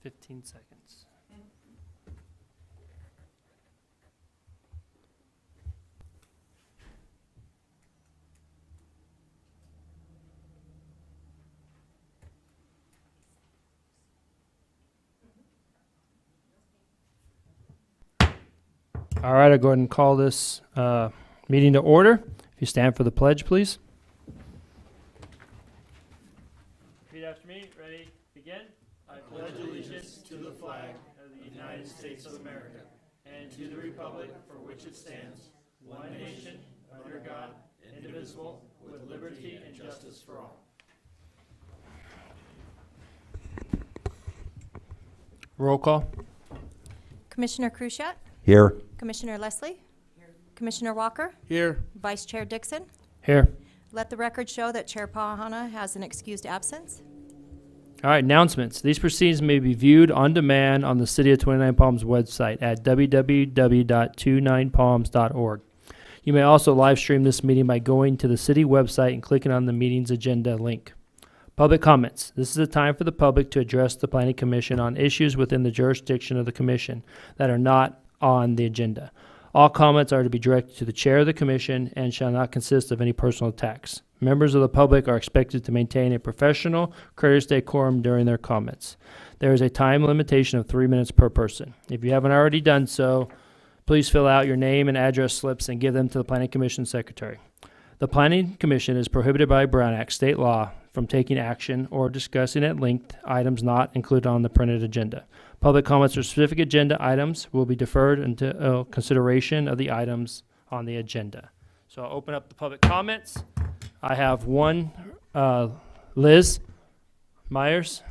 15 seconds. All right, I'll go ahead and call this meeting to order. If you stand for the pledge, please. Repeat after me. Ready? Begin. I pledge allegiance to the flag of the United States of America and to the republic for which it stands, one nation, under God, indivisible, with liberty and justice for all. Roll call. Commissioner Cruciat? Here. Commissioner Leslie? Here. Commissioner Walker? Here. Vice Chair Dixon? Here. Let the record show that Chair Pahana has an excused absence. All right, announcements. These proceedings may be viewed on demand on the City of 29 Palms website at www.29palms.org. You may also live stream this meeting by going to the city website and clicking on the meeting's agenda link. Public comments. This is a time for the public to address the Planning Commission on issues within the jurisdiction of the Commission that are not on the agenda. All comments are to be directed to the Chair of the Commission and shall not consist of any personal attacks. Members of the public are expected to maintain a professional, courteous decorum during their comments. There is a time limitation of 3 minutes per person. If you haven't already done so, please fill out your name and address slips and give them to the Planning Commission Secretary. The Planning Commission is prohibited by Brown Act state law from taking action or discussing at length items not included on the printed agenda. Public comments or specific agenda items will be deferred until consideration of the items on the agenda. So I'll open up the public comments. I have one, Liz Myers.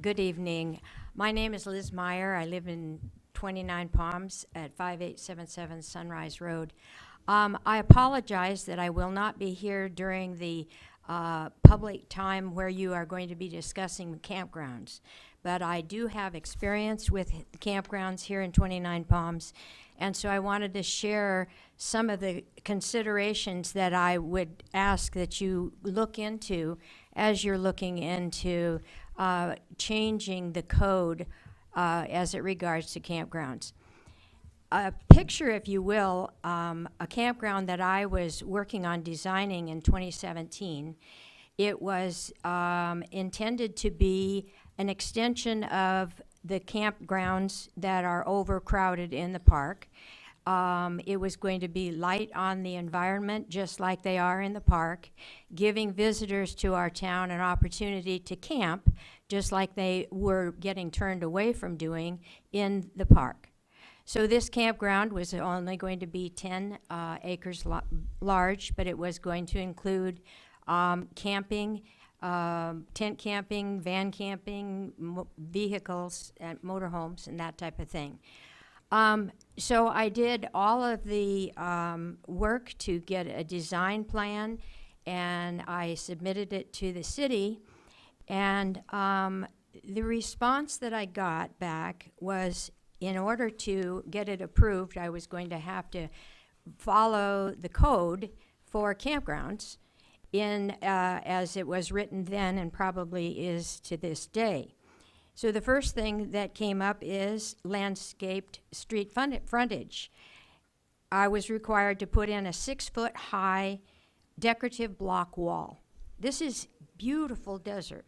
Good evening. My name is Liz Meyer. I live in 29 Palms at 5877 Sunrise Road. I apologize that I will not be here during the public time where you are going to be discussing campgrounds. But I do have experience with campgrounds here in 29 Palms, and so I wanted to share some of the considerations that I would ask that you look into as you're looking into changing the code as it regards to campgrounds. A picture, if you will, a campground that I was working on designing in 2017. It was intended to be an extension of the campgrounds that are overcrowded in the park. It was going to be light on the environment, just like they are in the park, giving visitors to our town an opportunity to camp, just like they were getting turned away from doing in the park. So this campground was only going to be 10 acres large, but it was going to include camping, tent camping, van camping, vehicles, and motorhomes, and that type of thing. So I did all of the work to get a design plan, and I submitted it to the city. And the response that I got back was, in order to get it approved, I was going to have to follow the code for campgrounds in as it was written then and probably is to this day. So the first thing that came up is landscaped street frontage. I was required to put in a 6-foot high decorative block wall. This is beautiful desert,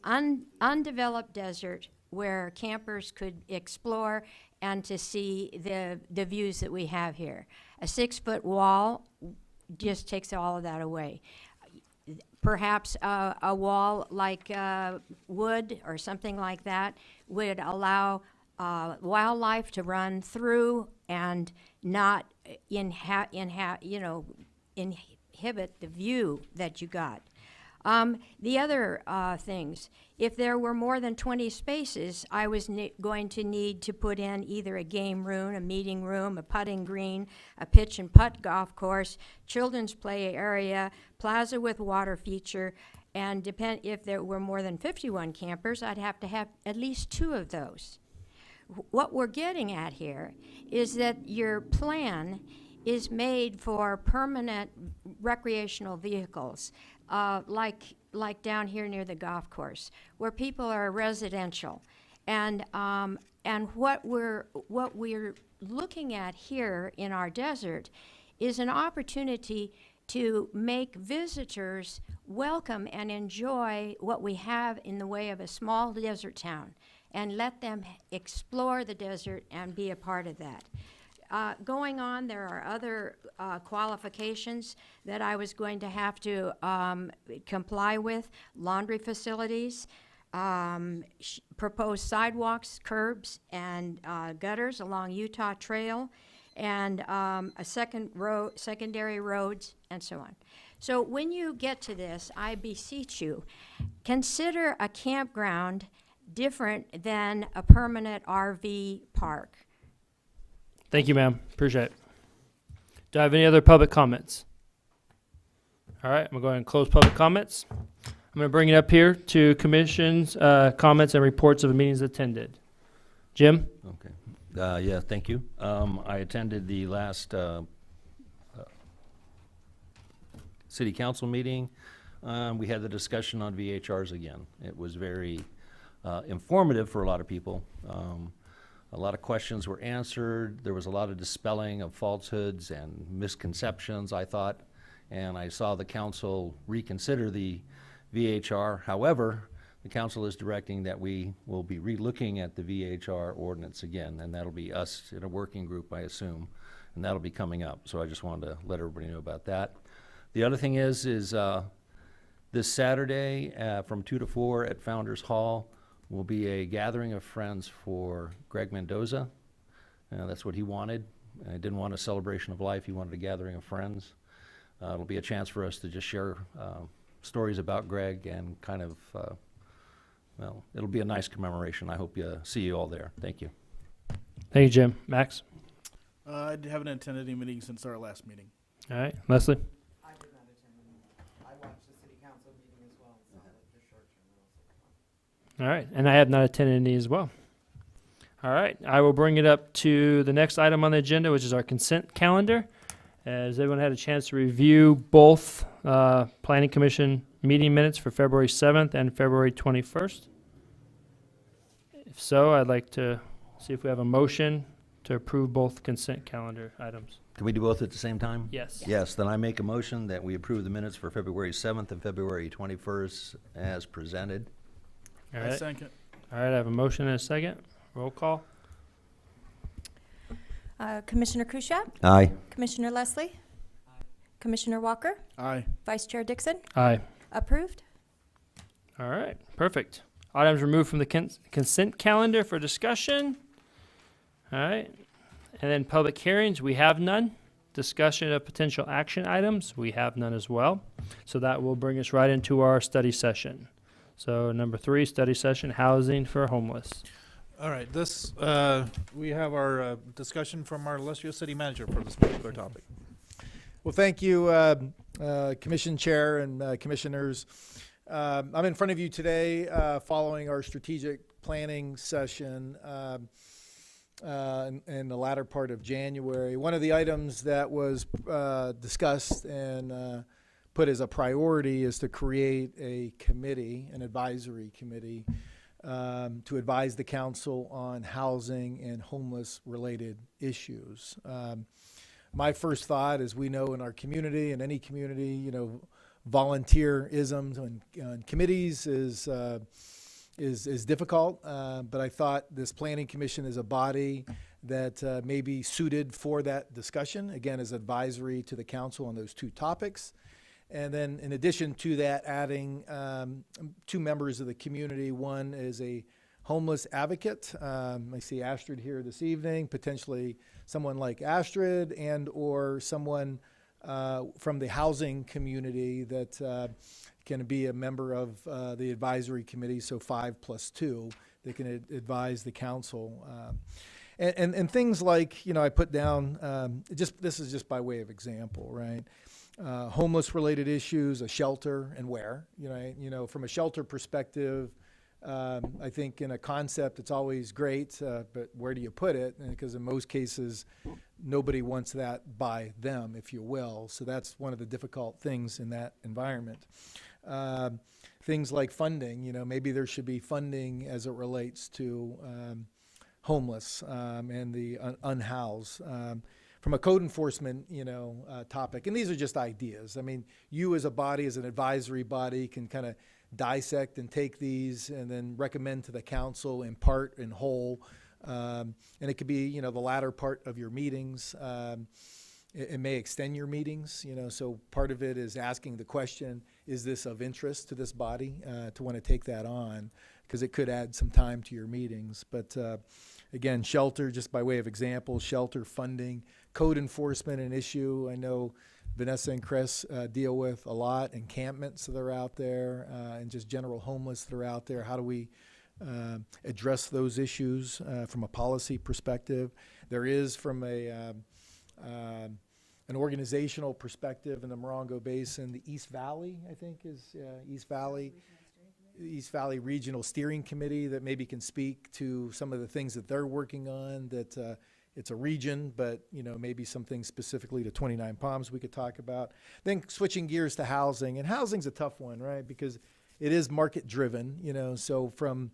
undeveloped desert where campers could explore and to see the views that we have here. A 6-foot wall just takes all of that away. Perhaps a wall like wood or something like that would allow wildlife to run through and not inhibit the view that you got. The other things, if there were more than 20 spaces, I was going to need to put in either a game room, a meeting room, a putting green, a pitch and putt golf course, children's play area, plaza with water feature, and if there were more than 51 campers, I'd have to have at least 2 of those. What we're getting at here is that your plan is made for permanent recreational vehicles, like down here near the golf course, where people are residential, and what we're looking at here in our desert is an opportunity to make visitors welcome and enjoy what we have in the way of a small desert town, and let them explore the desert and be a part of that. Going on, there are other qualifications that I was going to have to comply with: laundry facilities, proposed sidewalks, curbs, and gutters along Utah Trail, and secondary roads, and so on. So when you get to this, I beseech you, consider a campground different than a permanent RV park. Thank you, ma'am. Appreciate it. Do I have any other public comments? All right, I'm going to go ahead and close public comments. I'm going to bring it up here to commission's comments and reports of the meetings attended. Jim? Okay. Yeah, thank you. I attended the last city council meeting. We had the discussion on VHRs again. It was very informative for a lot of people. A lot of questions were answered. There was a lot of dispelling of falsehoods and misconceptions, I thought, and I saw the council reconsider the VHR. However, the council is directing that we will be re-looking at the VHR ordinance again, and that'll be us in a working group, I assume, and that'll be coming up. So I just wanted to let everybody know about that. The other thing is this Saturday from 2 to 4 at Founders Hall will be a gathering of friends for Greg Mendoza. That's what he wanted. He didn't want a celebration of life. He wanted a gathering of friends. It'll be a chance for us to just share stories about Greg and kind of, well, it'll be a nice commemoration. I hope you see you all there. Thank you. Thank you, Jim. Max? I haven't attended any meetings since our last meeting. All right. Leslie? I did not attend the meeting. I watched the city council meeting as well, so just short term. All right. And I have not attended any as well. All right. I will bring it up to the next item on the agenda, which is our consent calendar. Has everyone had a chance to review both Planning Commission meeting minutes for February 7th and February 21st? If so, I'd like to see if we have a motion to approve both consent calendar items. Can we do both at the same time? Yes. Yes, then I make a motion that we approve the minutes for February 7th and February 21st as presented. All I right. second. All right. I have a motion and a second. Roll call. Commissioner Kuschat, Aye. Commissioner Leslie, Commissioner Walker, Aye. Vice Chair Dixon, Aye. approved. All right. Perfect. Items removed from the consent calendar for discussion. All right. And then public hearings, we have none. Discussion of potential action items, we have none as well. So that will bring us right into our study session. So number 3, study session, housing for homeless. All right, this, we have our discussion from our illustrious city manager for this particular topic. Well, thank you, Commission Chair and Commissioners. I'm in front of you today following our strategic planning session in the latter part of January. One of the items that was discussed and put as a priority is to create a committee, an advisory committee, to advise the council on housing and homeless related issues. My first thought, as we know in our community, in any community, you know, volunteerism on committees is difficult, but I thought this planning commission is a body that may be suited for that discussion, again, as advisory to the council on those 2 topics. And then in addition to that, adding 2 members of the community. One is a homeless advocate. I see Astrid here this evening, potentially someone like Astrid and or someone from the housing community that can be a member of the advisory committee, so 5 plus 2, they can advise the council. And things like, I put down, this is just by way of example, right? Homeless related issues, a shelter, and where, from a shelter perspective, I think in a concept, it's always great, but where do you put it? Because in most cases, nobody wants that by them, if you will. So that's one of the difficult things in that environment. Things like funding, maybe there should be funding as it relates to homeless and the unhoused. From a code enforcement, topic, and these are just ideas. I mean, you as a body, as an advisory body, can kind of dissect and take these and then recommend to the council in part and whole. And it could be, the latter part of your meetings. It may extend your meetings, so part of it is asking the question, is this of interest to this body to want to take that on? Because it could add some time to your meetings. But again, shelter, just by way of example, shelter funding, code enforcement, an issue I know Vanessa and Chris deal with a lot, encampments that are out there, and just general homeless that are out there. How do we address those issues from a policy perspective? There is from an organizational perspective in the Morongo Basin, the East Valley, I think is East Valley Regional Steering Committee that maybe can speak to some of the things that they're working on, that it's a region, but maybe some things specifically to 29 Palms we could talk about. Then switching gears to housing, and housing's a tough one, right? Because it is market driven, so from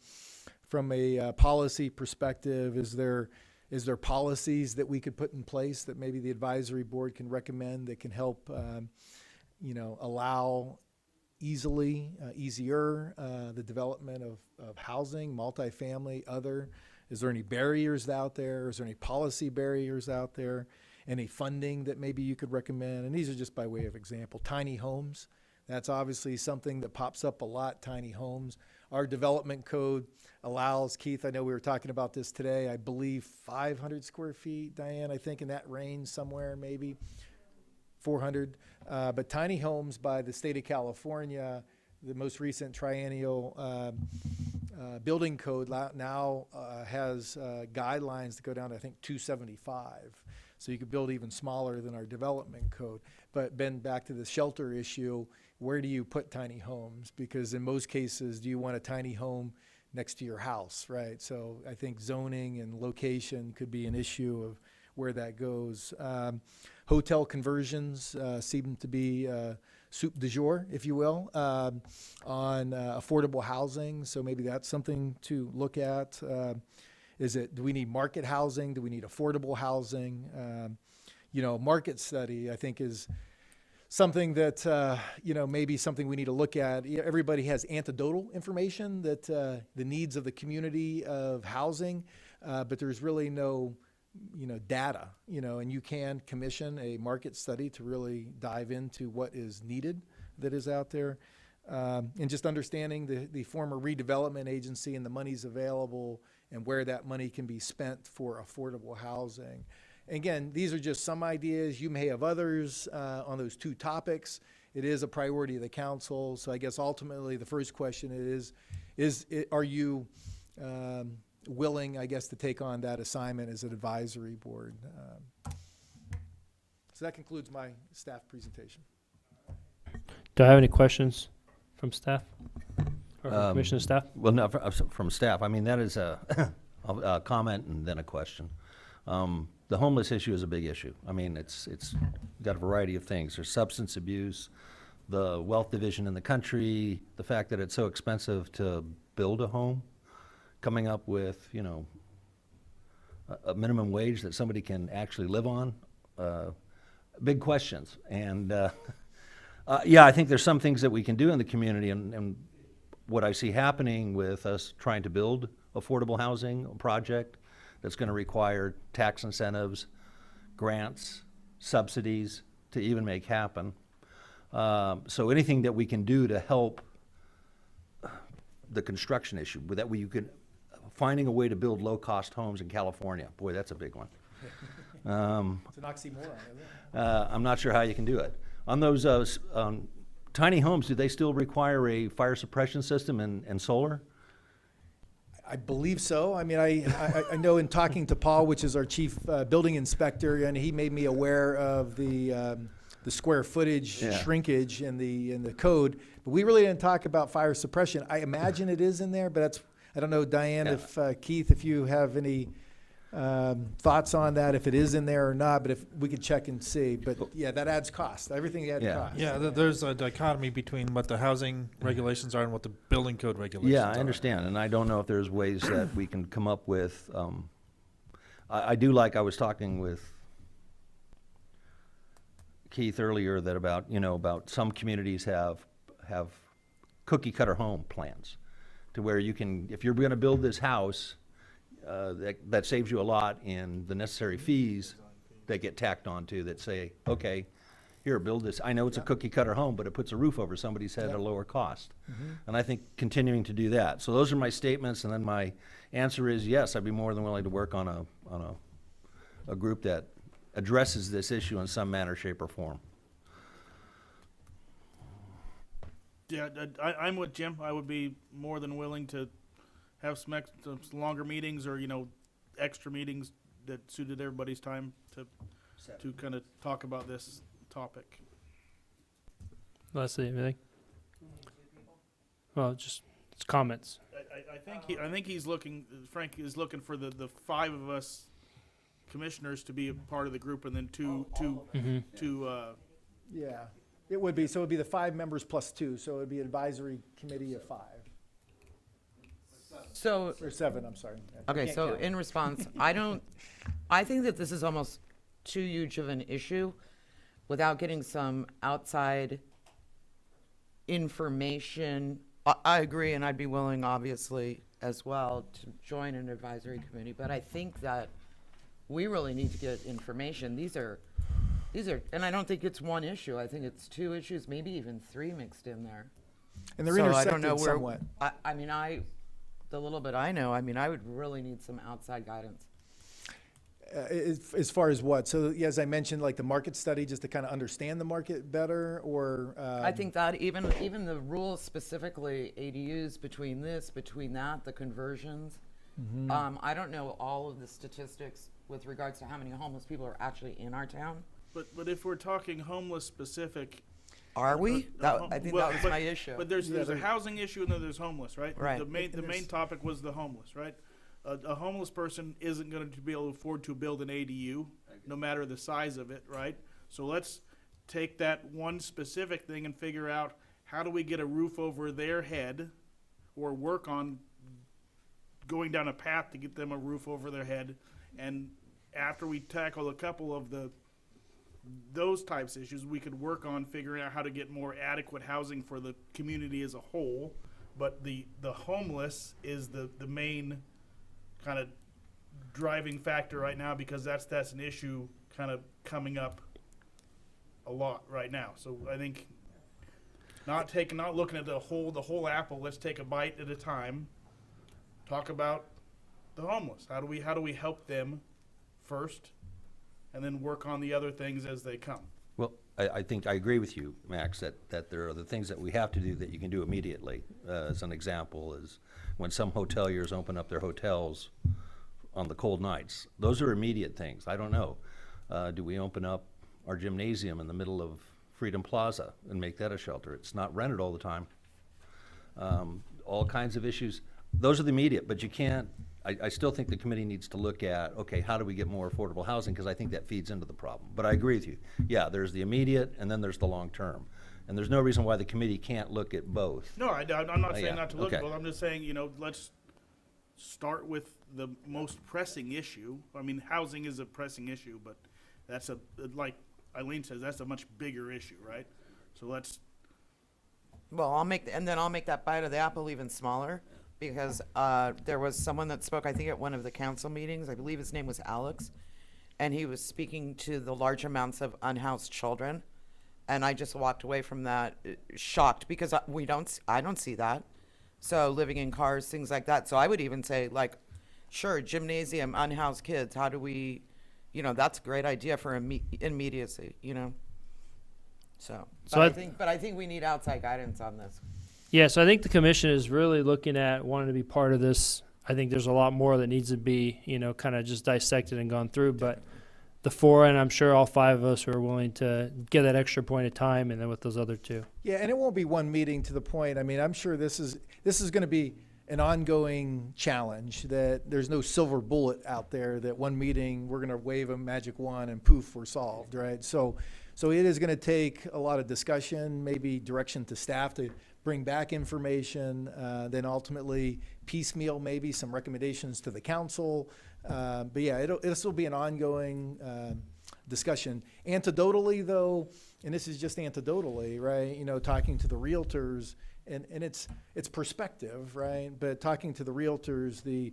a policy perspective, is there policies that we could put in place that maybe the advisory board can recommend that can help, allow easier the development of housing, multifamily, other? Is there any barriers out there? Is there any policy barriers out there? Any funding that maybe you could recommend? And these are just by way of example. Tiny homes, that's obviously something that pops up a lot, tiny homes. Our development code allows, Keith, I know we were talking about this today, I believe 500 square feet, Diane, I think in that range somewhere, maybe 400. But tiny homes by the state of California, the most recent triennial building code now has guidelines to go down to, I think, 275. So you could build even smaller than our development code. But Ben, back to the shelter issue, where do you put tiny homes? Because in most cases, do you want a tiny home next to your house, right? So I think zoning and location could be an issue of where that goes. Hotel conversions seem to be soup du jour, if you will, on affordable housing. So maybe that's something to look at. Do we need market housing? Do we need affordable housing? Market study, I think, is something that, maybe something we need to look at. Everybody has anecdotal information that the needs of the community of housing, but there's really no data, and you can commission a market study to really dive into what is needed that is out there. And just understanding the former redevelopment agency and the monies available and where that money can be spent for affordable housing. Again, these are just some ideas. You may have others on those two topics. It is a priority of the council. So I guess ultimately the first question are you willing, I guess, to take on that assignment as an advisory board? So that concludes my staff presentation. Do I have any questions from staff? Or from commissioner staff? Well, no, from staff. I mean, that is a comment and then a question. The homeless issue is a big issue. I mean, it's got a variety of things. There's substance abuse, the wealth division in the country, the fact that it's so expensive to build a home, coming up with, a minimum wage that somebody can actually live on. Big questions. And I think there's some things that we can do in the community, and what I see happening with us trying to build affordable housing project that's going to require tax incentives, grants, subsidies to even make happen. So anything that we can do to help the construction issue, finding a way to build low-cost homes in California, boy, that's a big one. It's an oxymoron, isn't it? I'm not sure how you can do it. On those tiny homes, do they still require a fire suppression system and solar? I believe so. I mean, I know in talking to Paul, which is our chief building inspector, and he made me aware of the square footage Yeah. shrinkage in the code. But we really didn't talk about fire suppression. I imagine it is in there, but I don't know, Diane, Yeah. if Keith, if you have any thoughts on that, if it is in there or not. But if we could check and see. But yeah, that adds cost. Everything adds Yeah. cost. Yeah, there's a dichotomy between what the housing regulations are and what the building code regulations Yeah, are. I understand, and I don't know if there's ways that we can come up with, I do like, I was talking with Keith earlier that about some communities have cookie cutter home plans to where you can, if you're gonna build this house, that saves you a lot in the necessary fees that get tacked onto that say, okay, here, build this. I know it's a cookie cutter home, but it puts a roof over somebody's head at a lower cost. And I think continuing to do that. So those are my statements, and then my answer is yes, I'd be more than willing to work on a group that addresses this issue in some manner, shape, or form. Yeah, I'm with Jim. I would be more than willing to have some longer meetings or, extra meetings that suited everybody's time to kind of talk about this topic. Leslie, anything? Well, just it's comments. I think he's looking, Frank is looking for the five of us commissioners to be a part of the group, and then two, Yeah, it would be. So it would be the 5 members plus 2. So it would be an advisory committee of 5. So, Or 7, I'm sorry. Yeah. okay, Can't so count. in response, I think that this is almost too huge of an issue without getting some outside information. I agree, and I'd be willing, obviously, as well, to join an advisory committee, but I think that we really need to get information. These are, and I don't think it's one issue. I think it's 2 issues, maybe even 3 mixed in there. And they're So I intersected don't know where, somewhat. I mean, the little bit I know, I mean, I would really need some outside guidance. As far as what? So yeah, as I mentioned, like the market study, just to kind of understand the market better, or I think that even the rules specifically, ADUs, between that, the conversions. I don't know all of the statistics with regards to how many homeless people are actually in our town. but if we're talking homeless specific, Are we? I think well, that was but- my issue. but there's a housing issue and then there's homeless, right? Right. The main topic was the homeless, right? A homeless person isn't going to be able to afford to build an ADU, no matter the size of it, right? So let's take that one specific thing and figure out how do we get a roof over their head, or work on going down a path to get them a roof over their head. And after we tackle a couple of those types of issues, we could work on figuring out how to get more adequate housing for the community as a whole. But the homeless is the main kind of driving factor right now, because that's an issue kind of coming up a lot right now. So I think not looking at the whole apple. Let's take a bite at a time. Talk about the homeless. How do we help them first, and then work on the other things as they come. Well, I think I agree with you, Max, that there are the things that we have to do that you can do immediately. As an example is when some hoteliers open up their hotels on the cold nights. Those are immediate things. I don't know. Do we open up our gymnasium in the middle of Freedom Plaza and make that a shelter? It's not rented all the time. All kinds of issues. Those are the immediate, but you can't, I still think the committee needs to look at, okay, how do we get more affordable housing? Because I think that feeds into the problem. But I agree with you. Yeah, there's the immediate and then there's the long term. And there's no reason why the committee can't look at both. No, I'm not saying yeah, not to look okay. at both. I'm just saying, let's start with the most pressing issue. I mean, housing is a pressing issue, but that's like Eileen says, that's a much bigger issue, right? So let's. Well, I'll make that bite of the apple even smaller, because there was someone that spoke, I think, at one of the council meetings. I believe his name was Alex, and he was speaking to the large amounts of unhoused children, and I just walked away from that shocked, because I don't see that. So living in cars, things like that. So I would even say, like, sure, gymnasium, unhoused kids. How do we that's a great idea for immediacy, So, So but I think we need outside guidance on this. Yeah, so I think the commission is really looking at wanting to be part of this. I think there's a lot more that needs to be, kind of just dissected and gone through. But the four, and I'm sure all five of us are willing to give that extra point of time, and then with those other two. Yeah, and it won't be one meeting to the point. I mean, I'm sure this is going to be an ongoing challenge, that there's no silver bullet out there that one meeting we're going to wave a magic wand and poof, we're solved, right? So it is going to take a lot of discussion, maybe direction to staff to bring back information, then ultimately piecemeal maybe some recommendations to the council. But yeah, this will be an ongoing discussion. Anecdotally though, and this is just anecdotally, right? Talking to the realtors, and it's perspective, right? But talking to the realtors, the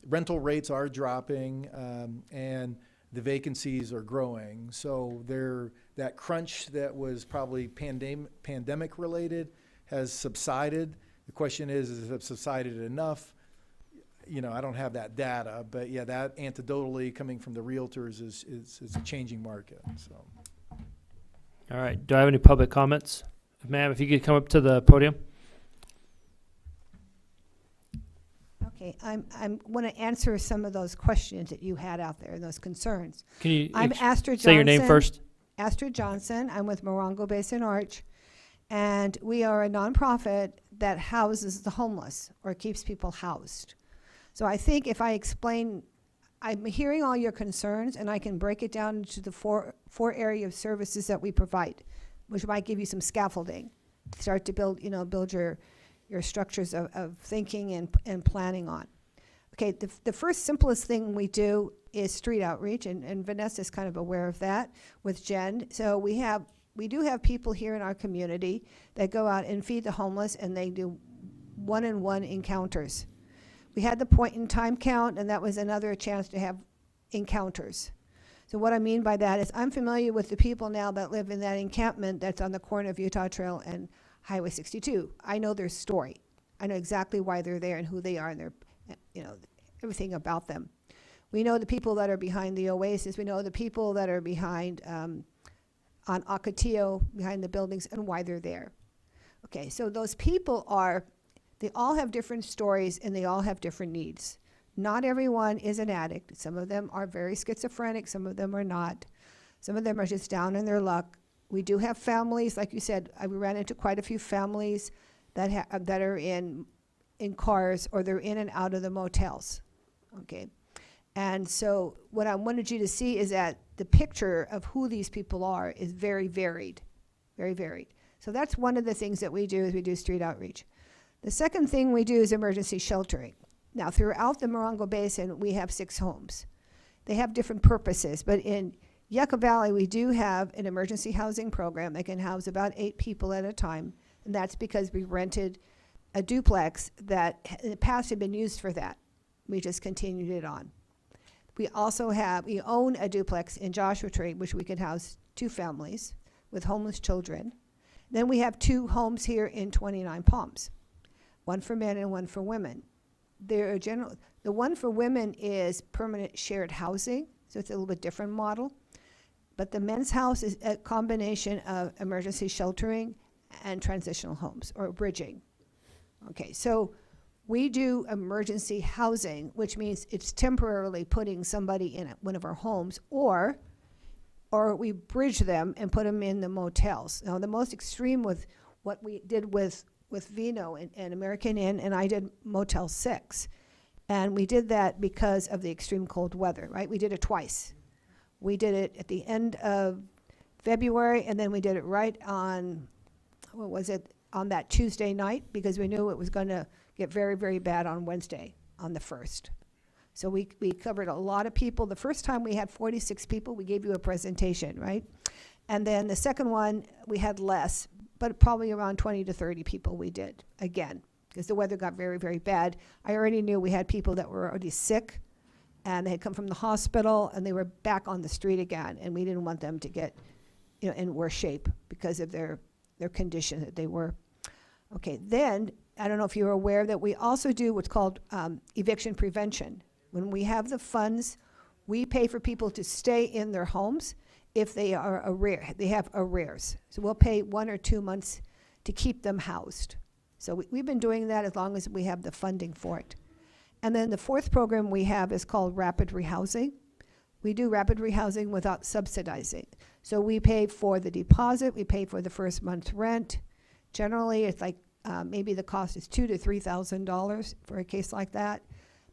rental rates are dropping, and the vacancies are growing. So that crunch that was probably pandemic related has subsided. The question is it subsided enough? I don't have that data, but yeah, that anecdotally coming from the realtors is a changing market. So. All right. Do I have any public comments? Ma'am, if you could come up to the podium. Okay, I'm want to answer some of those questions that you had out there, those concerns. Can you I'm Astrid Johnson. say your name first? Astrid Johnson. I'm with Morongo Basin Arch, and we are a nonprofit that houses the homeless or keeps people housed. So I think if I explain, I'm hearing all your concerns, and I can break it down into the four area of services that we provide, which might give you some scaffolding, start to build your structures of thinking and planning on. Okay, the first simplest thing we do is street outreach, and Vanessa's kind of aware of that with Jen. So we do have people here in our community that go out and feed the homeless, and they do one-on-one encounters. We had the point in time count, and that was another chance to have encounters. So what I mean by that is I'm familiar with the people now that live in that encampment that's on the corner of Utah Trail and Highway 62. I know their story. I know exactly why they're there and who they are and their, everything about them. We know the people that are behind the Oasis. We know the people that are behind on Ocotillo, behind the buildings, and why they're there. Okay, so those people they all have different stories and they all have different needs. Not everyone is an addict. Some of them are very schizophrenic. Some of them are not. Some of them are just down in their luck. We do have families, like you said, we ran into quite a few families that are in cars, or they're in and out of the motels, okay? And so what I wanted you to see is that the picture of who these people are is very varied, very varied. So that's one of the things that we do, is we do street outreach. The second thing we do is emergency sheltering. Now, throughout the Morongo Basin, we have 6 homes. They have different purposes, but in Yucca Valley, we do have an emergency housing program that can house about 8 people at a time, and that's because we rented a duplex that in the past had been used for that. We just continued it on. We also we own a duplex in Joshua Tree, which we can house 2 families with homeless children. Then we have 2 homes here in 29 Palms, one for men and one for women. The one for women is permanent shared housing, so it's a little bit different model. But the men's house is a combination of emergency sheltering and transitional homes, or bridging. Okay, so we do emergency housing, which means it's temporarily putting somebody in one of our homes, or we bridge them and put them in the motels. Now, the most extreme with what we did with Vino and American Inn, and I did Motel 6. And we did that because of the extreme cold weather, right? We did it twice. We did it at the end of February, and then we did it right on, on that Tuesday night, because we knew it was going to get very, very bad on Wednesday, on the 1st. So we covered a lot of people. The first time we had 46 people. We gave you a presentation, right? And then the second one, we had less, but probably around 20 to 30 people we did, again, because the weather got very, very bad. I already knew we had people that were already sick, and they had come from the hospital, and they were back on the street again, and we didn't want them to get, in worse shape because of their condition that they were. Okay, then, I don't know if you're aware that we also do what's called eviction prevention. When we have the funds, We pay for people to stay in their homes if they have arrears. So we'll pay 1 or 2 months to keep them housed. So we've been doing that as long as we have the funding for it. And then the fourth program we have is called rapid rehousing. We do rapid rehousing without subsidizing. So we pay for the deposit, we pay for the first month's rent. Generally, it's like maybe the cost is $2,000 to $3,000 for a case like that.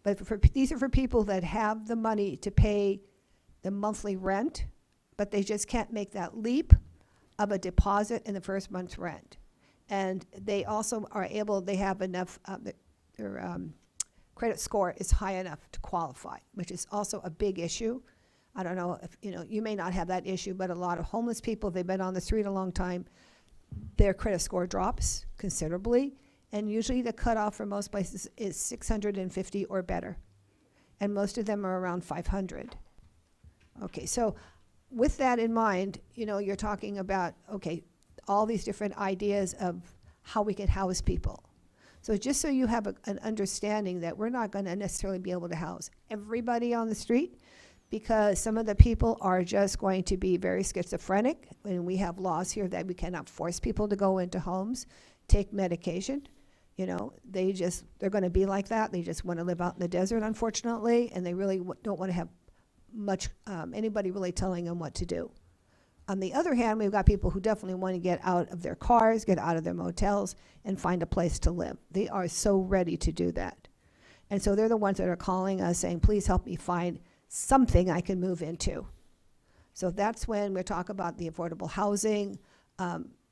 But these are for people that have the money to pay the monthly rent, but they just can't make that leap of a deposit in the first month's rent. And they also are able, they have enough, their credit score is high enough to qualify, which is also a big issue. I don't know if, you may not have that issue, but a lot of homeless people, they've been on the street a long time, their credit score drops considerably. And usually the cutoff for most places is 650 or better. And most of them are around 500. Okay, so with that in mind, you're talking about, okay, all these different ideas of how we can house people. So just so you have an understanding that we're not going to necessarily be able to house everybody on the street, because some of the people are just going to be very schizophrenic, and we have laws here that we cannot force people to go into homes, take medication. They're going to be like that. They just want to live out in the desert, unfortunately, and they really don't want to have much anybody really telling them what to do. On the other hand, we've got people who definitely want to get out of their cars, get out of their motels, and find a place to live. They are so ready to do that. And so they're the ones that are calling us saying, please help me find something I can move into. So that's when we talk about the affordable housing,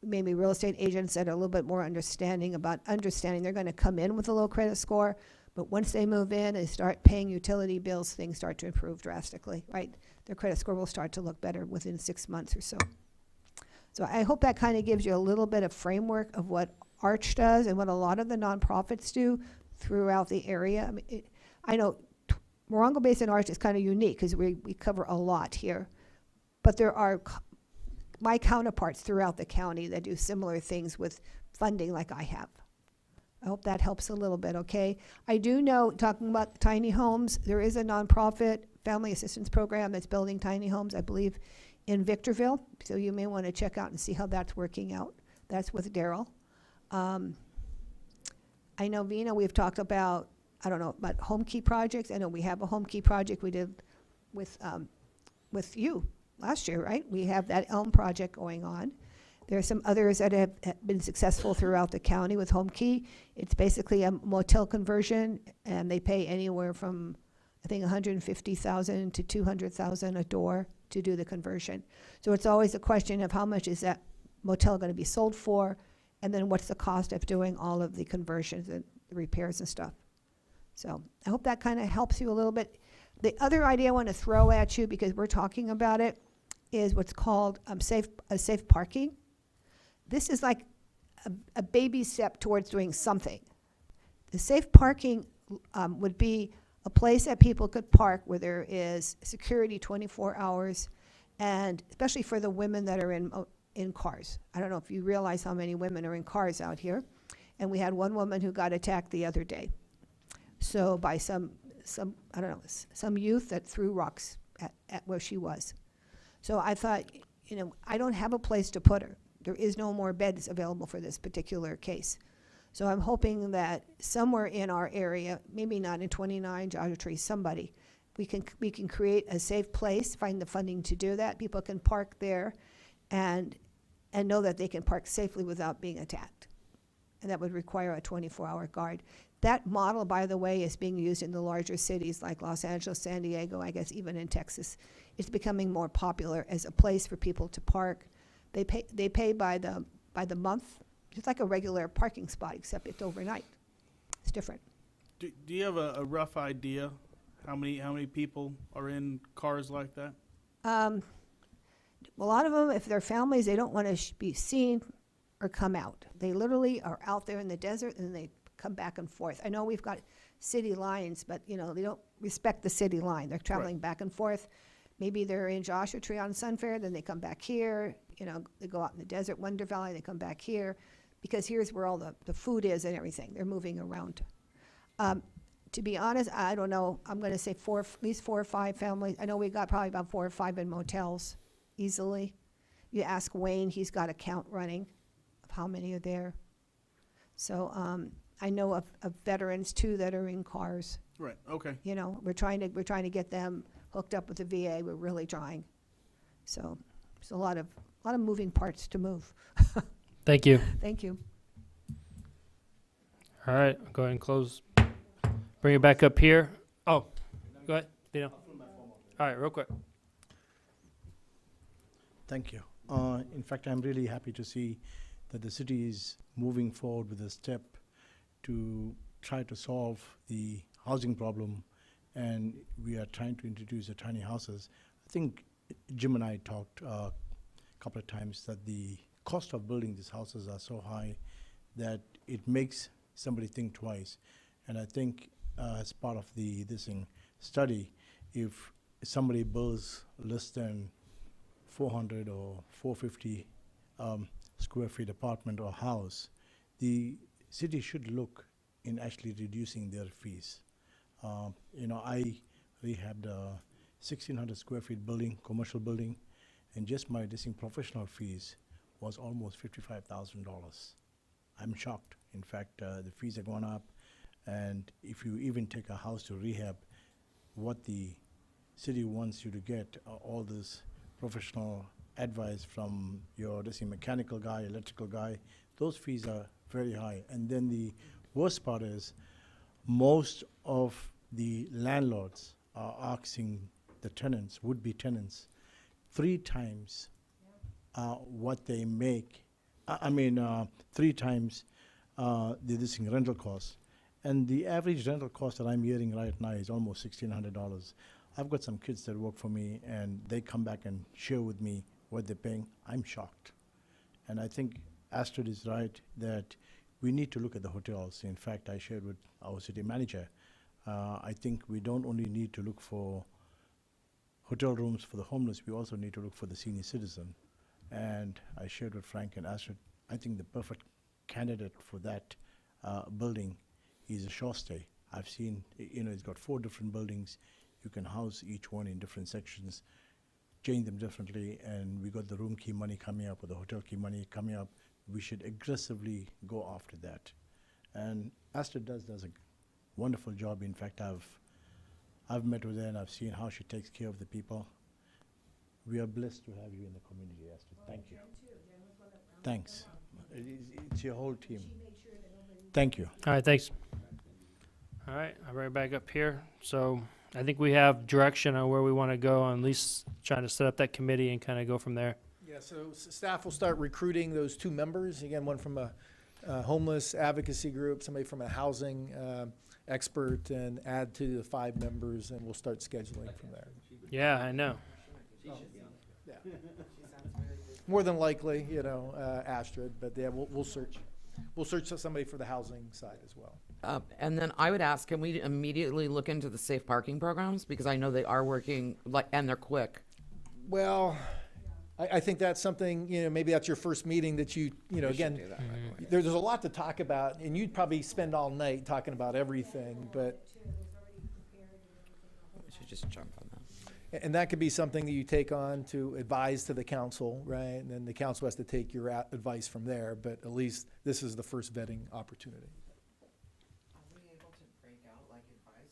maybe real estate agents that are a little bit more understanding they're going to come in with a low credit score, but once they move in and start paying utility bills, things start to improve drastically, right? Their credit score will start to look better within 6 months or so. So I hope that kind of gives you a little bit of framework of what Arch does and what a lot of the nonprofits do throughout the area. I know Morongo Basin Arch is kind of unique because we cover a lot here, but there are my counterparts throughout the county that do similar things with funding like I have. I hope that helps a little bit, okay? I do know, talking about tiny homes, there is a nonprofit family assistance program that's building tiny homes, I believe, in Victorville. So you may want to check out and see how that's working out. That's with Daryl. I know, Vina, we've talked about, about home key projects. I know we have a home key project we did with you last year, right? We have that Elm project going on. There are some others that have been successful throughout the county with home key. It's basically a motel conversion, and they pay anywhere from, I think, $150,000 to $200,000 a door to do the conversion. So it's always a question of how much is that motel going to be sold for, and then what's the cost of doing all of the conversions and the repairs and stuff. So I hope that kind of helps you a little bit. The other idea I want to throw at you, because we're talking about it, is what's called safe parking. This is like a baby step towards doing something. The safe parking would be a place that people could park where there is security 24 hours, and especially for the women that are in cars. I don't know if you realize how many women are in cars out here. And we had one woman who got attacked the other day. So by some youth that threw rocks at where she was. So I thought, I don't have a place to put her. There is no more beds available for this particular case. So I'm hoping that somewhere in our area, maybe not in 29 Joshua Tree, somebody, we can create a safe place, find the funding to do that. People can park there and know that they can park safely without being attacked. And that would require a 24-hour guard. That model, by the way, is being used in the larger cities like Los Angeles, San Diego, I guess even in Texas. It's becoming more popular as a place for people to park. They pay by the month. It's like a regular parking spot, except it's overnight. It's different. Do you have a rough idea how many people are in cars like that? A lot of them, if they're families, they don't want to be seen or come out. They literally are out there in the desert and they come back and forth. I know we've got city lines, but they don't respect the city line. They're traveling back and forth. Maybe they're in Joshua Tree on Sunfair, then they come back here. They go out in the desert, Wonder Valley, they come back here, because here's where all the food is and everything. They're moving around. to be honest, I don't know, I'm gonna say at least 4 or 5 families. I know we got probably about 4 or 5 in motels easily. You ask Wayne, he's got a count running of how many are there. So, I know of veterans too that are in cars. Right, okay. You know, we're trying to get them hooked up with the VA. We're really trying. So, there's a lot of moving parts to move. Thank you. Thank you. All right, go ahead and close. Bring it back up here. Oh, go ahead, Dino. All right, real quick. Thank you. In fact, I'm really happy to see that the city is moving forward with a step to try to solve the housing problem, and we are trying to introduce the tiny houses. I think Jim and I talked a couple of times that the cost of building these houses are so high that it makes somebody think twice. And I think as part of this study, if somebody builds less than 400 or 450 square feet apartment or house, the city should look in actually reducing their fees. You know, I rehabbed a 1,600 square feet building, commercial building, and just my professional fees was almost $55,000. I'm shocked. In fact, the fees have gone up, and if you even take a house to rehab, what the city wants you to get all this professional advice from your mechanical guy, electrical guy, those fees are very high. And then the worst part is most of the landlords are asking the tenants, would-be tenants, 3 times what they make. 3 times the rental cost. And the average rental cost that I'm hearing right now is almost $1,600. I've got some kids that work for me, and they come back and share with me what they're paying. I'm shocked. And I think Astrid is right that we need to look at the hotels. In fact, I shared with our city manager, I think we don't only need to look for hotel rooms for the homeless, we also need to look for the senior citizen. And I shared with Frank and Astrid, I think the perfect candidate for that building is a shore stay. I've seen, it's got 4 different buildings. You can house each one in different sections, change them differently, and we got the room key money coming up or the hotel key money coming up. We should aggressively go after that. And Astrid does a wonderful job. In fact, I've met with her and I've seen how she takes care of the people. We are blessed to have you in the community, Astrid. Thank you. Thanks. It's your whole team. Thank you. All right, thanks. All right, I'll bring it back up here. So I think we have direction on where we want to go, on at least trying to set up that committee and kind of go from there. Yeah, so staff will start recruiting those 2 members. Again, one from a homeless advocacy group, somebody from a housing expert, and add to the 5 members, and we'll start scheduling from there. Yeah, I know. Yeah. More than likely, Astrid, but yeah, we'll search. We'll search somebody for the housing side as well. And then I would ask, can we immediately look into the safe parking programs? Because I know they are working, and they're quick. Well, I think that's something, maybe that's your first meeting that again, there's a lot to talk about, and you'd probably spend all night talking about everything, but. We should just jump on that. And that could be something that you take on to advise to the council, right? And then the council has to take your advice from there, but at least this is the first vetting opportunity. Are we able to break out advice,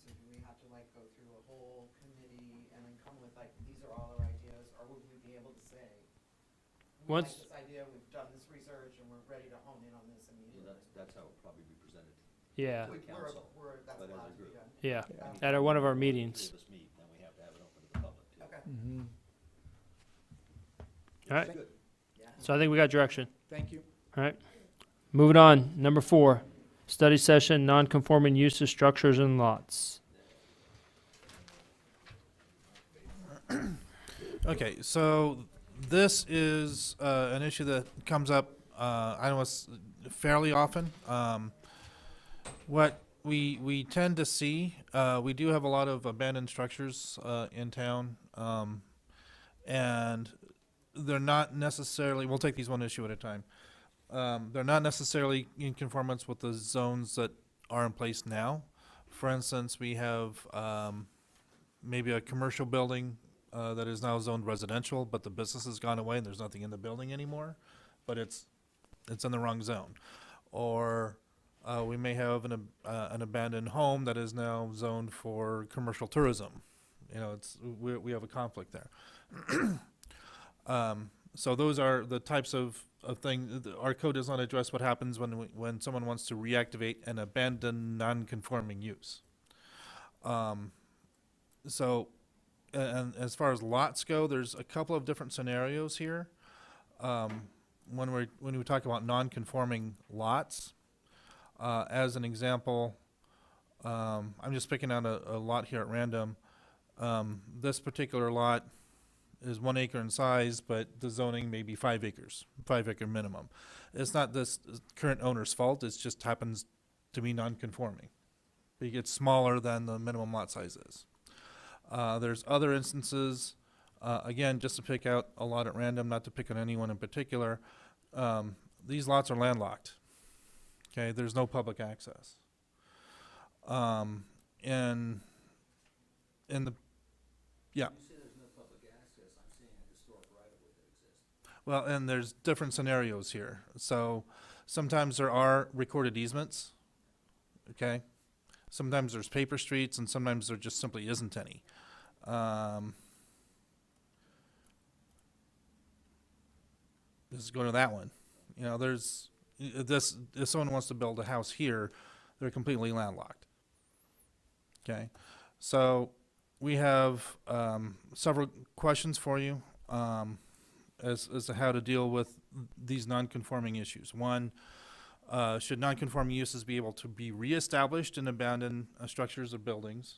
or do we have to go through a whole committee and then come with these are all our ideas, or would we be able to say, we like this idea, we've done this research, and we're ready to hone in on this immediately? That's how it probably be presented. Yeah, To the council, That's but as allowed a to be group. done. yeah. Yeah. At one of our meetings. Three of us meet, then we have to have it open to the public too. Okay. Mm-hmm. All right, Good. Yeah. so I think we got direction. Thank you. All right. Moving on, number 4, study session, non-conforming uses, structures, and lots. Okay, so this is an issue that comes up, I know it's fairly often. What we tend to see, we do have a lot of abandoned structures in town, and they're not necessarily, we'll take these one issue at a time. They're not necessarily in conformance with the zones that are in place now For instance, we have maybe a commercial building that is now zoned residential, but the business has gone away and there's nothing in the building anymore, but it's in the wrong zone. Or we may have an abandoned home that is now zoned for commercial tourism. You know, we have a conflict there. So those are the types of things. Our code does not address what happens when someone wants to reactivate an abandoned non-conforming use. So, and as far as lots go, there's a couple of different scenarios here. When we talk about non-conforming lots, as an example, I'm just picking out a lot here at random. This particular lot is 1 acre in size, but the zoning may be 5 acres, 5 acre minimum. It's not this current owner's fault, it just happens to be non-conforming. It gets smaller than the minimum lot size is. There's other instances, again, just to pick out a lot at random, not to pick on anyone in particular. These lots are landlocked. Okay, there's no public access. And in the, yeah. Well, and there's different scenarios here. So sometimes there are recorded easements, okay? Sometimes there's paper streets, and sometimes there just simply isn't any. Let's go to that one. You know, there's this. If someone wants to build a house here, they're completely landlocked. Okay, so we have several questions for you as to how to deal with these non-conforming issues. One, should non-conforming uses be able to be reestablished in abandoned structures or buildings?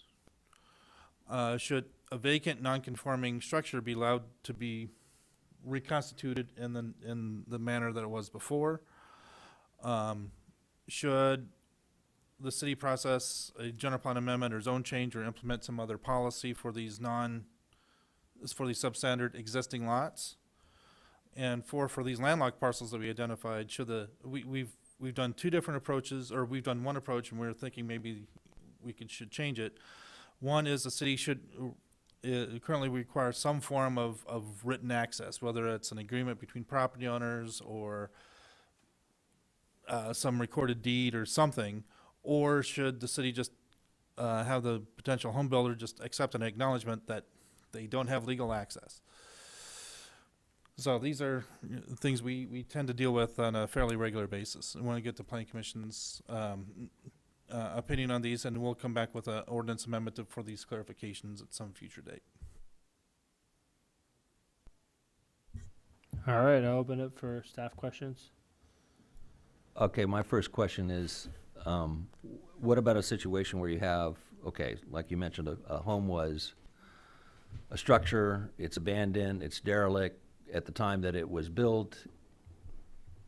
Should a vacant non-conforming structure be allowed to be reconstituted in the manner that it was before? Should the city process a general plan amendment or zone change or implement some other policy for these substandard existing lots? And for these landlocked parcels that we identified, we've done two different approaches, or we've done one approach, and we're thinking maybe we should change it. One is the city should currently require some form of written access, whether it's an agreement between property owners or some recorded deed or something, or should the city just have the potential home builder just accept an acknowledgement that they don't have legal access? So these are things we tend to deal with on a fairly regular basis. I want to get the Planning Commission's opinion on these, and we'll come back with an ordinance amendment for these clarifications at some future date. All right, I'll open it for staff questions. Okay, my first question is, what about a situation where you have, okay, like you mentioned, a home was a structure, it's abandoned, it's derelict. At the time that it was built,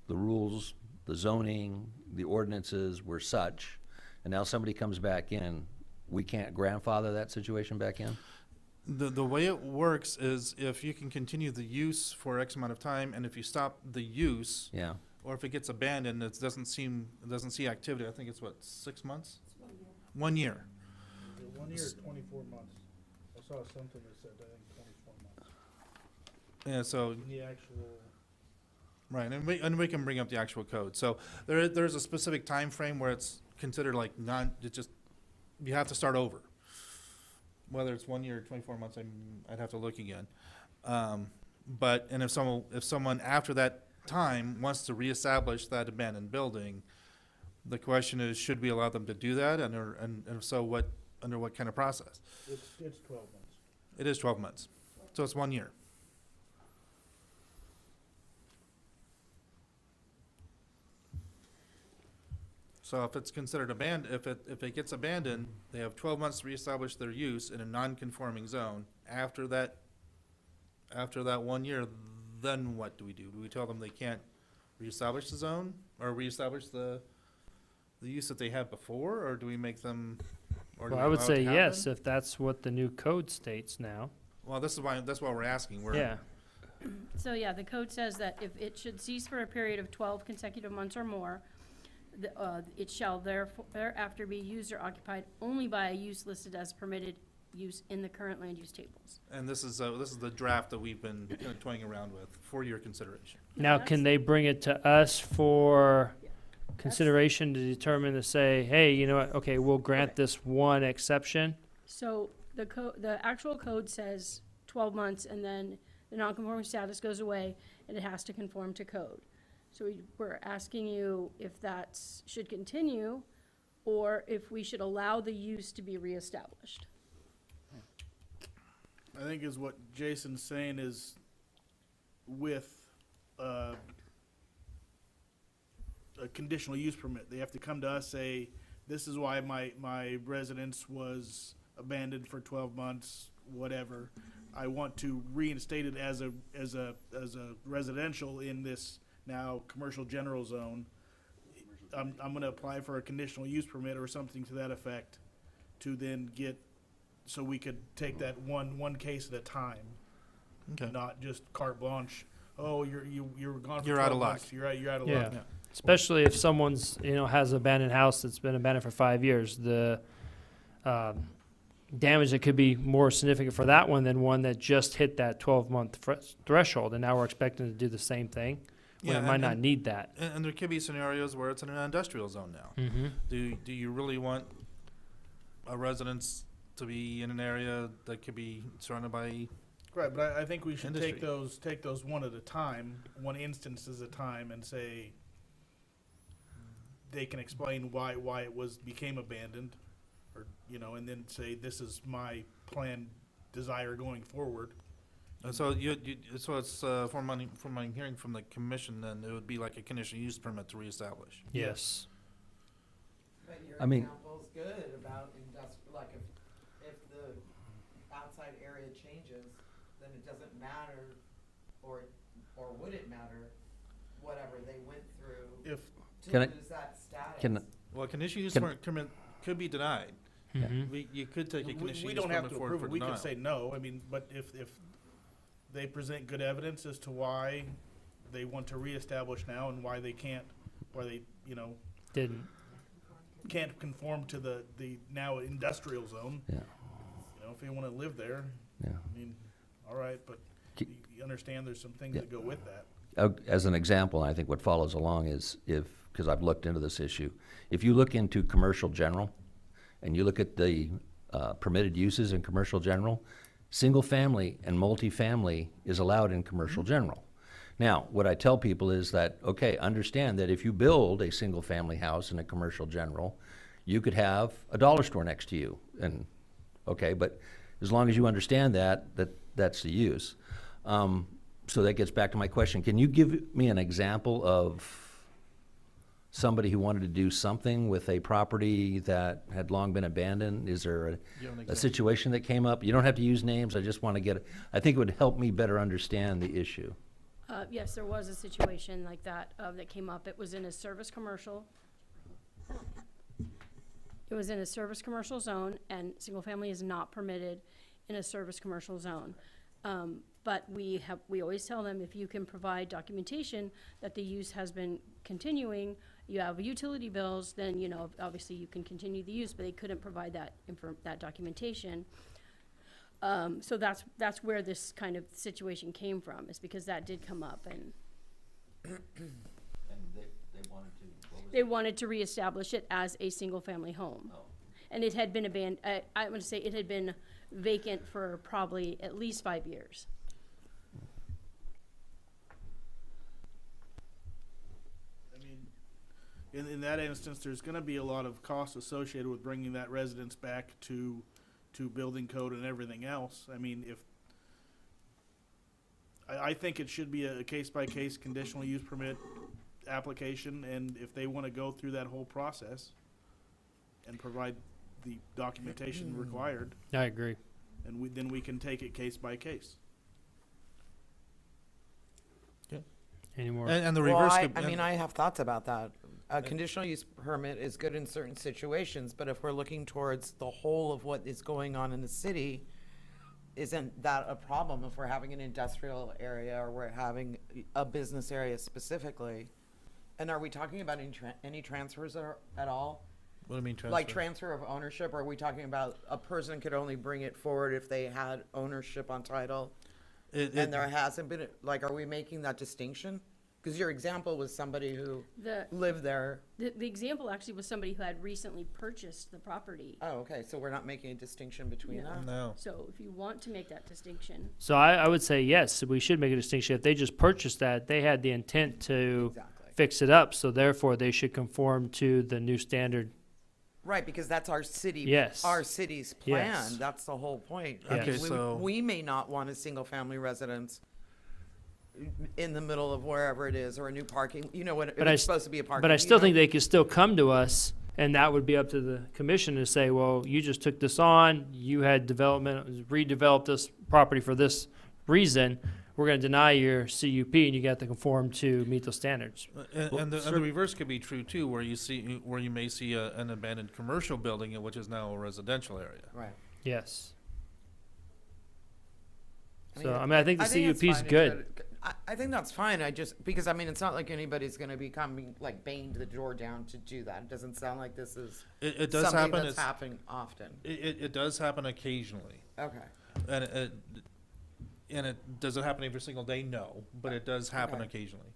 the rules, the zoning, the ordinances were such, and now somebody comes back in, we can't grandfather that situation back in? The way it works is if you can continue the use for X amount of time, and if you stop the use, Yeah. or if it gets abandoned, it doesn't see activity. I think it's what, 6 months? 1 year. 1 year, 24 months. I saw something that said, I think, 24 months. Yeah, so The actual, right, and we can bring up the actual code. So there's a specific time frame where it's considered like you have to start over. Whether it's 1 year or 24 months, I'd have to look again. But if someone after that time wants to reestablish that abandoned building, the question is, should we allow them to do that, and if so, under what kind of process? it's 12 months. It is 12 months, so it's 1 year. So if it's considered abandoned, if it gets abandoned, they have 12 months to reestablish their use in a non-conforming zone. After that 1 year, then what do we do? Do we tell them they can't reestablish the zone or reestablish the use that they had before, or do we make them? Or do Well, we I would allow it say to happen? yes, if that's what the new code states now. Well, that's why we're asking. Yeah. So yeah, the code says that if it should cease for a period of 12 consecutive months or more, it shall thereafter be used or occupied only by a use listed as permitted use in the current land use tables. And this is the draft that we've been kind of toying around with for your consideration. Now, can they bring it to us for consideration to determine to say, hey, you know what, okay, we'll grant this one exception? So the actual code says 12 months, and then the non-conforming status goes away, and it has to conform to code. So we're asking you if that should continue, or if we should allow the use to be reestablished. I think is what Jason's saying is with a conditional use permit, they have to come to us, say, this is why my residence was abandoned for 12 months, whatever. I want to reinstate it as a residential in this now commercial general zone. I'm gonna apply for a conditional use permit or something to that effect to then get, so we could take that one case at a time, Okay. not just carte blanche. Oh, you're gone for You're 12 out of luck. months. You're out of Yeah. luck. Especially if someone's, has an abandoned house that's been abandoned for 5 years, the damage that could be more significant for that one than one that just hit that 12-month threshold, and now we're expecting to do the same thing, when it might not need that. And there could be scenarios where it's in an industrial zone now. Mm-hmm. Do you really want a residence to be in an area that could be surrounded by? Right, but I think we should Industry. take those one at a time, one instance at a time, and say they can explain why it became abandoned, or and then say this is my planned desire going forward. And so so it's from my hearing from the commission, then it would be like a conditional use permit to reestablish. Yes. But your I mean- example's good about industrial, like if the outside area changes, then it doesn't matter, or would it matter, whatever they went through If to Can I- lose that status? Can, Well, conditional use Can- permit could be denied. Mhm. You could take a we conditional we use don't have permit to for approve it, we denial. can say no. I mean, but if they present good evidence as to why they want to reestablish now and why they Didn't. can't conform to the now industrial zone. yeah, If they want to live there, yeah. I mean, all right, but Ki- you understand there's some things Yeah. that go with that. As an example, I think what follows along is because I've looked into this issue, if you look into commercial general and you look at the permitted uses in commercial general, single family and multifamily is allowed in commercial general. Now, what I tell people is that, okay, understand that if you build a single family house in a commercial general, you could have a dollar store next to you, and okay, but as long as you understand that's the use. So that gets back to my question. Can you give me an example of somebody who wanted to do something with a property that had long been abandoned? Is there You have an a example? situation that came up? You don't have to use names. I just want to I think it would help me better understand the issue. Yes, there was a situation like that that came up. It was in a service commercial. It was in a service commercial zone, and single family is not permitted in a service commercial zone. But we always tell them, if you can provide documentation that the use has been continuing, you have utility bills, then, obviously you can continue the use, but they couldn't provide that documentation. So that's where this kind of situation came from, is because that did come up, and And they wanted to, they wanted to reestablish it as a single-family home. Oh. And it had been abandoned, I'm gonna say it had been vacant for probably at least 5 years. I mean, in that instance, there's gonna be a lot of costs associated with bringing that residence back to building code and everything else. I mean, I think it should be a case-by-case conditional use permit application, and if they wanna go through that whole process and provide the documentation required, I agree. and then we can take it case by case. Any more? And the Well, reverse I could. mean, I have thoughts about that. A conditional use permit is good in certain situations, but if we're looking towards the whole of what is going on in the city, isn't that a problem if we're having an industrial area or we're having a business area specifically? And are we talking about any transfers at all? What do you mean transfer? Like transfer of ownership, or are we talking about a person could only bring it forward if they had ownership on title? And there hasn't been, like, are we making that distinction? Because your example was somebody who The, lived there. the example actually was somebody who had recently purchased the property. Oh, okay, so we're not making a distinction between that? No. So if you want to make that distinction, So I would say yes, we should make a distinction. If they just purchased that, they had the intent to Exactly. fix it up, so therefore they should conform to the new standard. Right, because that's our city. Yes. Our city's plan. Yes. That's the whole point. Yes. Okay, We- so- We may not want a single-family residence in the middle of wherever it is, or a new parking, you know, when if But I it's s- supposed to be a parking. But I you still know? think they could still come to us, and that would be up to the commission to say, well, you just took this on, you had redeveloped this property for this reason, we're gonna deny your CUP, and you got to conform to meet those standards. And the reverse could be true too, where you may see an abandoned commercial building, which is now a residential area. Right. Yes. I So, mean, I mean, I think the it's CUP is fine. good. I think that's fine. I just, because I mean, it's not like anybody's gonna be coming, like banging the door down to do that. It doesn't sound like this is It does something happen. that's happening often. It does happen occasionally. Okay. And it does it happen every single day? No, but it does happen Okay. occasionally.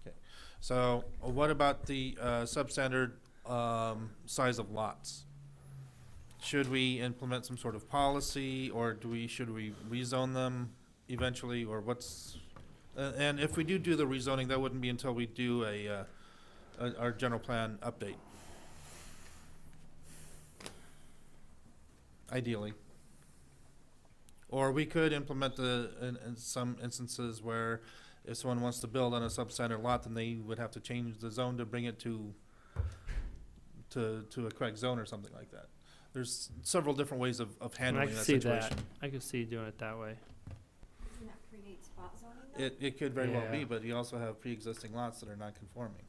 Okay. So what about the substandard size of lots? Should we implement some sort of policy, or should we rezone them eventually, or what's? And if we do the rezoning, that wouldn't be until we do our general plan update. Ideally. Or we could implement in some instances where if someone wants to build on a substandard lot, then they would have to change the zone to bring it to a correct zone or something like that. There's several different ways of And I handling can that see situation. that. I can see doing it that way. Doesn't that create spot zoning It could very well be, Yeah. but you also have pre-existing lots that are not conforming.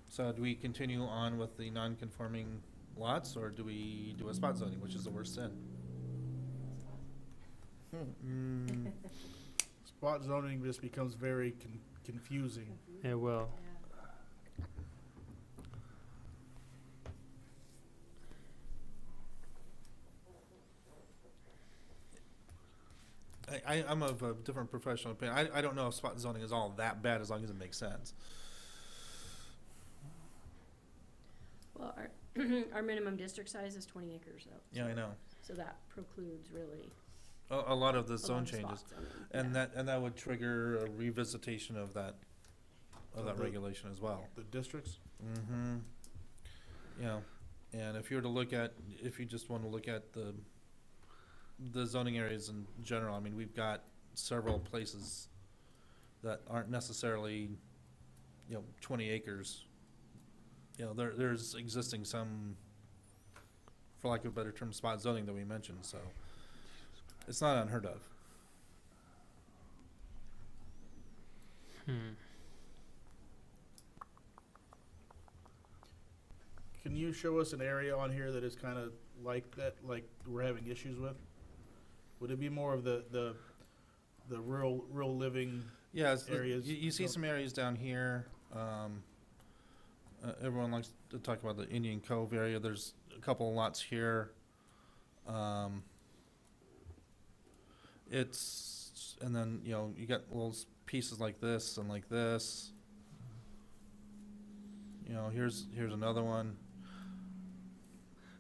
So do we continue on with the non-conforming lots, or do we do a spot zoning, which is the worst sin? spot zoning just becomes very confusing. It will. I'm of a different professional opinion. I don't know if spot zoning is all that bad as long as it makes sense. well, our, our minimum district size is 20 acres though. Yeah, I know. So that precludes really A lot of the a zone lot of changes. spot zoning, And yeah. that would trigger a revisitation of that Of the- regulation as well. The districts? Mm-hmm. You know, and if you just want to look at the zoning areas in general, I mean, we've got several places that aren't necessarily, 20 acres. There's existing some, for lack of a better term, spot zoning that we mentioned, so it's not unheard of. Can you show us an area on here that is kind of like that, like we're having issues with? Would it be more of the rural living? Yeah, Areas, you see so- some areas down here. Everyone likes to talk about the Indian Cove area. There's a couple of lots here. And then, you got little pieces like this and like this. Here's another one.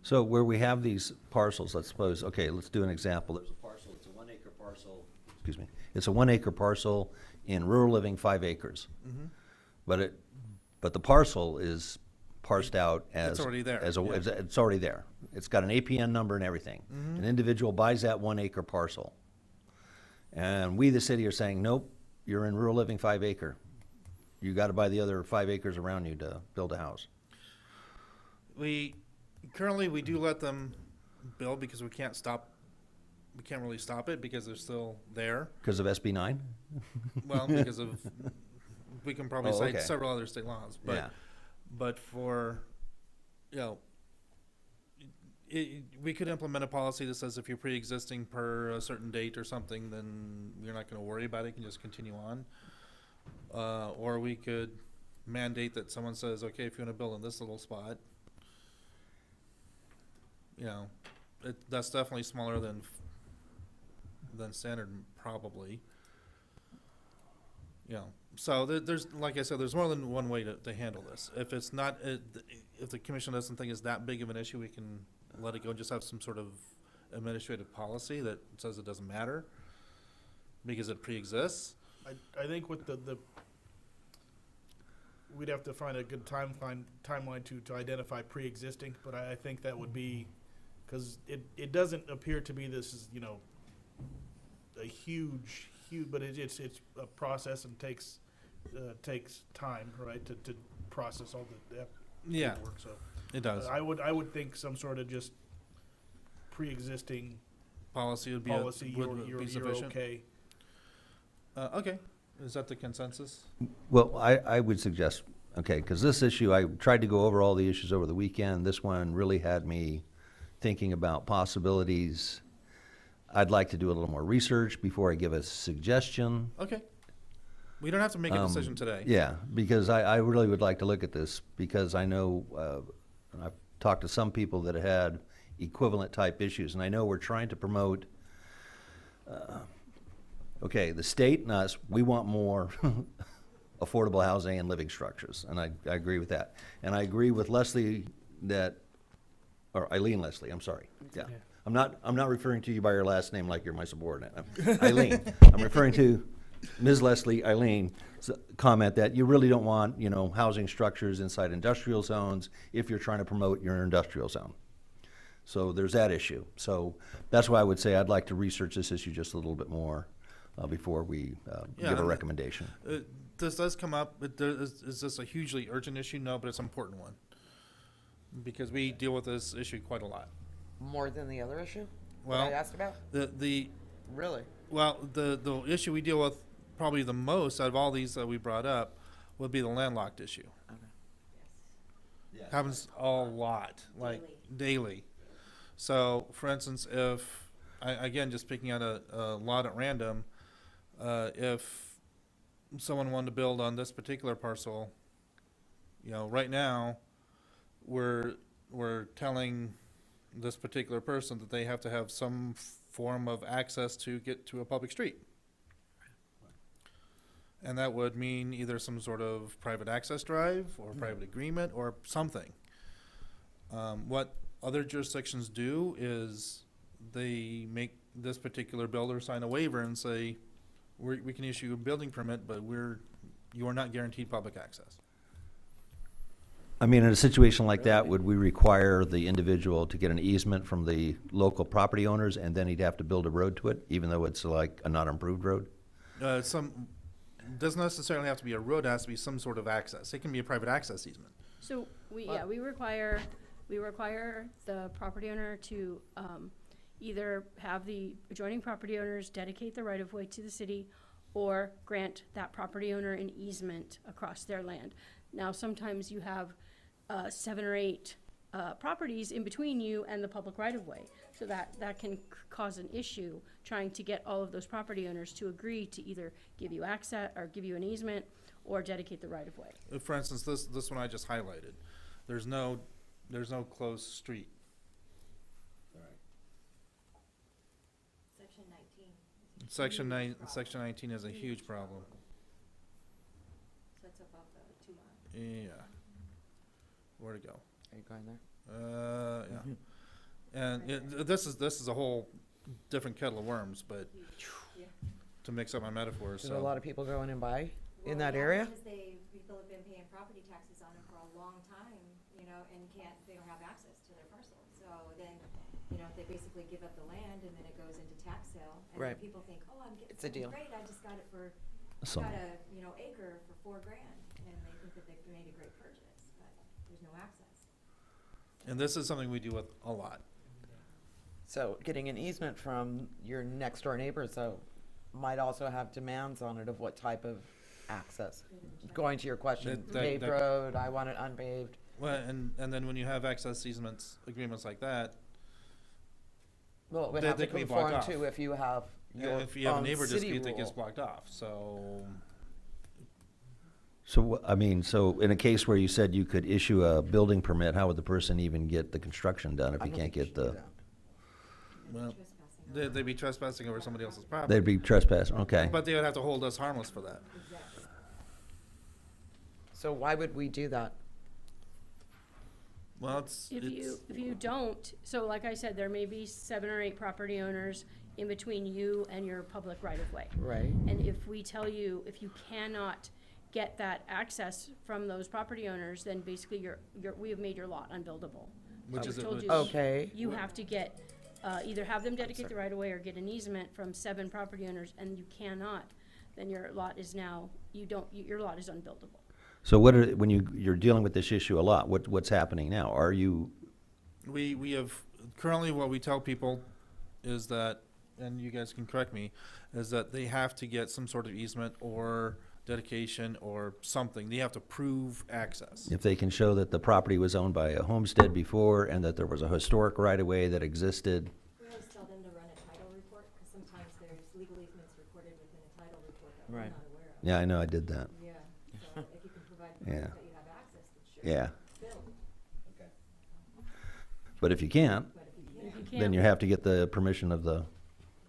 So where we have these parcels, let's suppose, okay, let's do an example. There's a parcel, it's a 1 acre parcel, excuse me, it's a 1 acre parcel in rural living 5 acres. Mm-hmm. But the parcel is parsed out as. It's already there, yeah. It's already there. It's got an APN number and everything. Mhm. An individual buys that 1 acre parcel. And we, the city, are saying, nope, you're in rural living 5 acre. You gotta buy the other 5 acres around you to build a house. Currently, we do let them build because we can't really stop it because they're still there. Because of SB 9? Well, because of, we can probably Oh, cite okay. several other state laws, Yeah. but for, we could implement a policy that says if you're pre-existing per a certain date or something, then you're not gonna worry about it, you can just continue on. Or we could mandate that someone says, okay, if you wanna build in this little spot, you know, that's definitely smaller than standard, probably. You know, so there's, like I said, there's more than one way to handle this. If it's not, if the commission doesn't think it's that big of an issue, we can let it go and just have some sort of administrative policy that says it doesn't matter because it pre-exists. I think with the we'd have to find a good timeline to identify pre-existing, but I think that would be, because it doesn't appear to be this is, you know, a huge, but it's a process and takes time, right, to process all the Yeah, paperwork. So it does. I would think some sort of just pre-existing Policy would be, policy. would You're be sufficient. okay. Okay, is that the consensus? Well, I would suggest, okay, because this issue, I tried to go over all the issues over the weekend. This one really had me thinking about possibilities. I'd like to do a little more research before I give a suggestion. Okay. We don't have to make a decision today. Yeah, because I really would like to look at this, because I know, and I've talked to some people that had equivalent type issues, and I know we're trying to promote, okay, the state and us, we want more affordable housing and living structures, and I agree with that. And I agree with Leslie that, or Eileen Leslie, I'm sorry, yeah. Yeah. I'm not referring to you by your last name like you're my subordinate. Eileen, I'm referring to Ms. Leslie, Eileen, comment that you really don't want, you know, housing structures inside industrial zones if you're trying to promote your industrial zone. So there's that issue. So that's why I would say I'd like to research this issue just a little bit more before we give a recommendation. This does come up, but is this a hugely urgent issue? No, but it's an important one. Because we deal with this issue quite a lot. More than the other issue Well, that I asked about? Really? Well, the issue we deal with probably the most out of all these that we brought up would be the landlocked issue. Okay. Happens a lot, like daily. So, for instance, if, again, just picking out a lot at random, if someone wanted to build on this particular parcel, you know, right now, we're telling this particular person that they have to have some form of access to get to a public street. And that would mean either some sort of private access drive or private agreement or something. What other jurisdictions do is they make this particular builder sign a waiver and say, we can issue a building permit, but you are not guaranteed public access. I mean, in a situation like that, would we require the individual to get an easement from the local property owners, and then he'd have to build a road to it, even though it's like a not improved road? Doesn't necessarily have to be a road, it has to be some sort of access. It can be a private access easement. So we require the property owner to either have the adjoining property owners dedicate the right of way to the city, or grant that property owner an easement across their land. Now, sometimes you have 7 or 8 properties in between you and the public right of way, so that can cause an issue trying to get all of those property owners to agree to either give you access or give you an easement or dedicate the right of way. For instance, this one I just highlighted, there's no closed street. Section 19 is a huge problem. That's above the 2 mile. Yeah. Where to go? Are you going there? Yeah. And this is a whole different kettle of worms, but to mix up my metaphors. There's a lot of people going in by in that area? Because people have been paying property taxes on it for a long time, you know, and they don't have access to their parcel. So then, you know, they basically give up the land and then it goes into tax sale. And Right. then people think, oh, I'm getting It's a something deal. great, I just got it for, Some- got a, you know, acre for $4,000. And they think that they've made a great purchase, but there's no access. And this is something we deal with a lot. So getting an easement from your next door neighbor, so might also have demands on it of what type of access. Going to your question, paved road, I want it unpaved. Well, and then when you have access easements, agreements like that, Well, it would They- have they to can be blocked conform off. to if you have your If you have a own neighbor city dispute, that gets rule. blocked off, so. So, I mean, so in a case where you said you could issue a building permit, how would the person even get the construction done if I you don't can't think you get should do the, that. Well, Trespassing. they'd be trespassing over somebody else's property. they'd be trespassing, okay. But they would have to hold us harmless for that. Exactly. So why would we do that? Well, it's, If you don't, so like I said, there may be 7 or 8 property owners in between you and your public right-of-way. Right. And if we tell you, if you cannot get that access from those property owners, then basically we have made your lot unbuildable. which So is, we a- told which- you Okay. You have to get, either have them dedicate the right-of-way or get an easement from 7 property owners, and you cannot, then your lot is now, your lot is unbuildable. So when you're dealing with this issue a lot, what's happening now? Are you, we have, currently what we tell people is that, and you guys can correct me, is that they have to get some sort of easement or dedication or something. They have to prove access. if they can show that the property was owned by a homestead before and that there was a historic right-of-way that existed, We always tell them to run a title report, because sometimes there's legal easements recorded within a title report that we're Right. not aware of. yeah, I know, I did that, Yeah, so if you can provide Yeah. proof that you have access, then sure. yeah. Build. But if you can't, But if you If can't, you then can't, you have to get the permission of the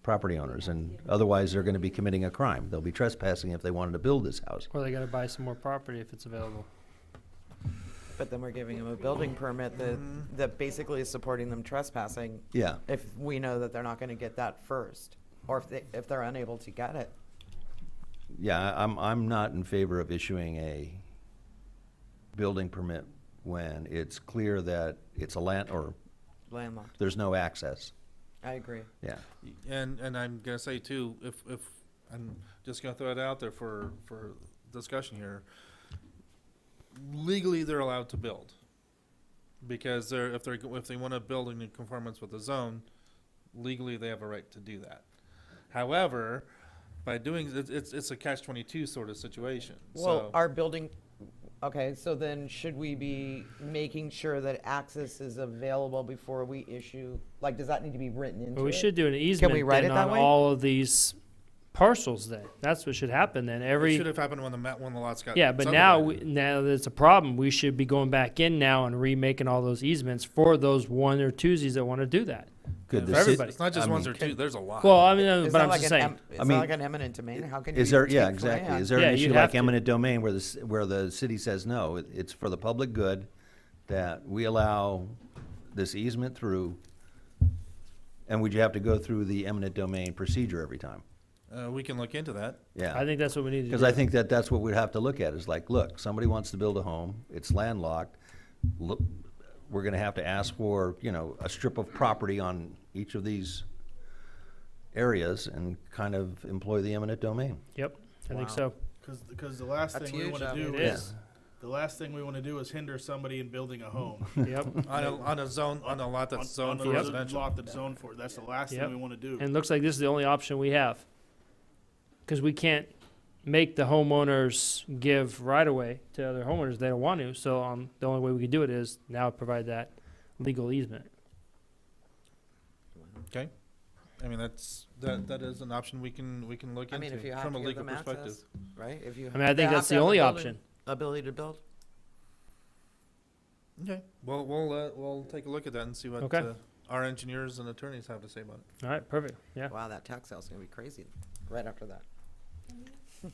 property owners, and otherwise they're gonna be committing a crime. They'll be trespassing if they wanted to build this house. Or they gotta buy some more property if it's available. But then we're giving them a building permit that basically is supporting them trespassing Yeah, if we know that they're not gonna get that first, or if they're unable to get it. yeah, I'm not in favor of issuing a building permit when it's clear that it's a land, or Landlocked. there's no access, I agree. yeah. And I'm gonna say too, if, I'm just gonna throw it out there for discussion here. Legally, they're allowed to build. Because if they wanna build in conformance with the zone, legally, they have a right to do that. However, by doing, it's a catch-22 sort of situation, Well, so. our building, okay, so then should we be making sure that access is available before we issue, like, does that need to be written into it? But we should do an easement we write then it that on way? all of these parcels then. That's what should happen then. It should have happened when the lots got. Yeah, but now, subdivided. now that it's a problem, we should be going back in now and remaking all those easements for those one or twosies that want to do that. Could For the ci- everybody. It's not just I ones mean, or two, there's a lot. Well, I mean, Is but that I'm like just an saying. It's I not mean, like an eminent domain, how can you Is there, yeah, take exactly. land? Is there Yeah, an you'd issue have like to. eminent domain where the city says, no, it's for the public good, that we allow this easement through, and would you have to go through the eminent domain procedure every time? We can look into that. Yeah. I think that's what we need to do. Because I think that's what we'd have to look at, is like, look, somebody wants to build a home, it's landlocked, look, we're gonna have to ask for, a strip of property on each of these areas and kind of employ the eminent domain. Yep, I think Wow. so. Because the last That's thing we huge, wanna I do mean. It is, is. the last thing we wanna do is hinder somebody in building a home. Yep. On a zone, on a lot that's zoned On for a residential. lot that's zoned for, that's the last Yep. thing we wanna do. And it looks like this is the only option we have. Because we can't make the homeowners give right away to other homeowners. They don't want to. So the only way we can do it is now provide that legal easement. Okay. I mean, that is an option we can look I mean, if you into have from to a give legal them perspective. access, right? If you. I mean, I they think have that's to the have only building option. Ability to build? Okay. Well, we'll take a look at that and see what Okay. our engineers and attorneys have to say about it. All right, perfect. Yeah. Wow, that tax sale's gonna be crazy right after that. recap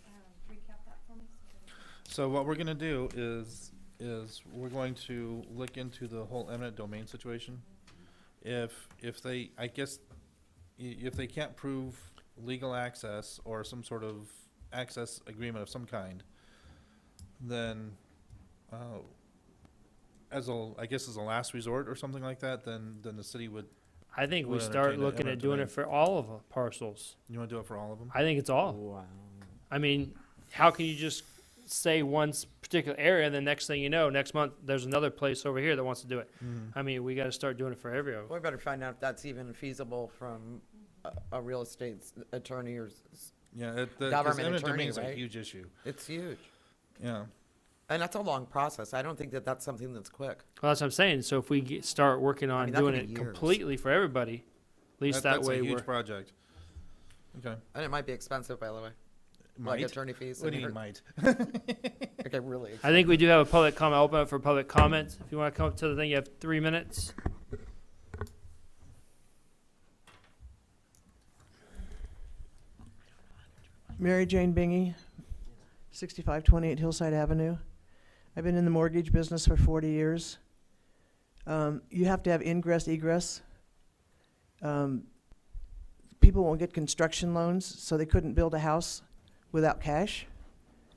that for me? So what we're gonna do is we're going to look into the whole eminent domain situation. If they, I guess, if they can't prove legal access or some sort of access agreement of some kind, then, I guess as a last resort or something like that, then the city would, I think we We'll start entertain it, looking at eminent doing domain. it for all of the parcels. you wanna do it for all of them? I think it's all. Wow. I mean, how can you just say one particular area and the next thing you know, next month, there's another place over here that wants to do it? I mean, we got to start doing it for everyone. We better find out if that's even feasible from a real estate attorney or, Yeah, because Government eminent attorney, domain is a right? huge issue. it's huge. Yeah. And that's a long process. I don't think that that's something that's quick. Well, that's what I'm saying. So if we start working on mean, that doing could it be years. completely for everybody, At least that way That's a we're. huge project. Okay. And it might be expensive, by the way. Like attorney fees. What do and you her- mean might? Okay, really. I think we do have a public comment. Open up for public comments. If you want to come up to the thing, you have 3 minutes. Mary Jane Bingy, 6528 Hillside Avenue. I've been in the mortgage business for 40 years. You have to have ingress, egress. People won't get construction loans, so they couldn't build a house without cash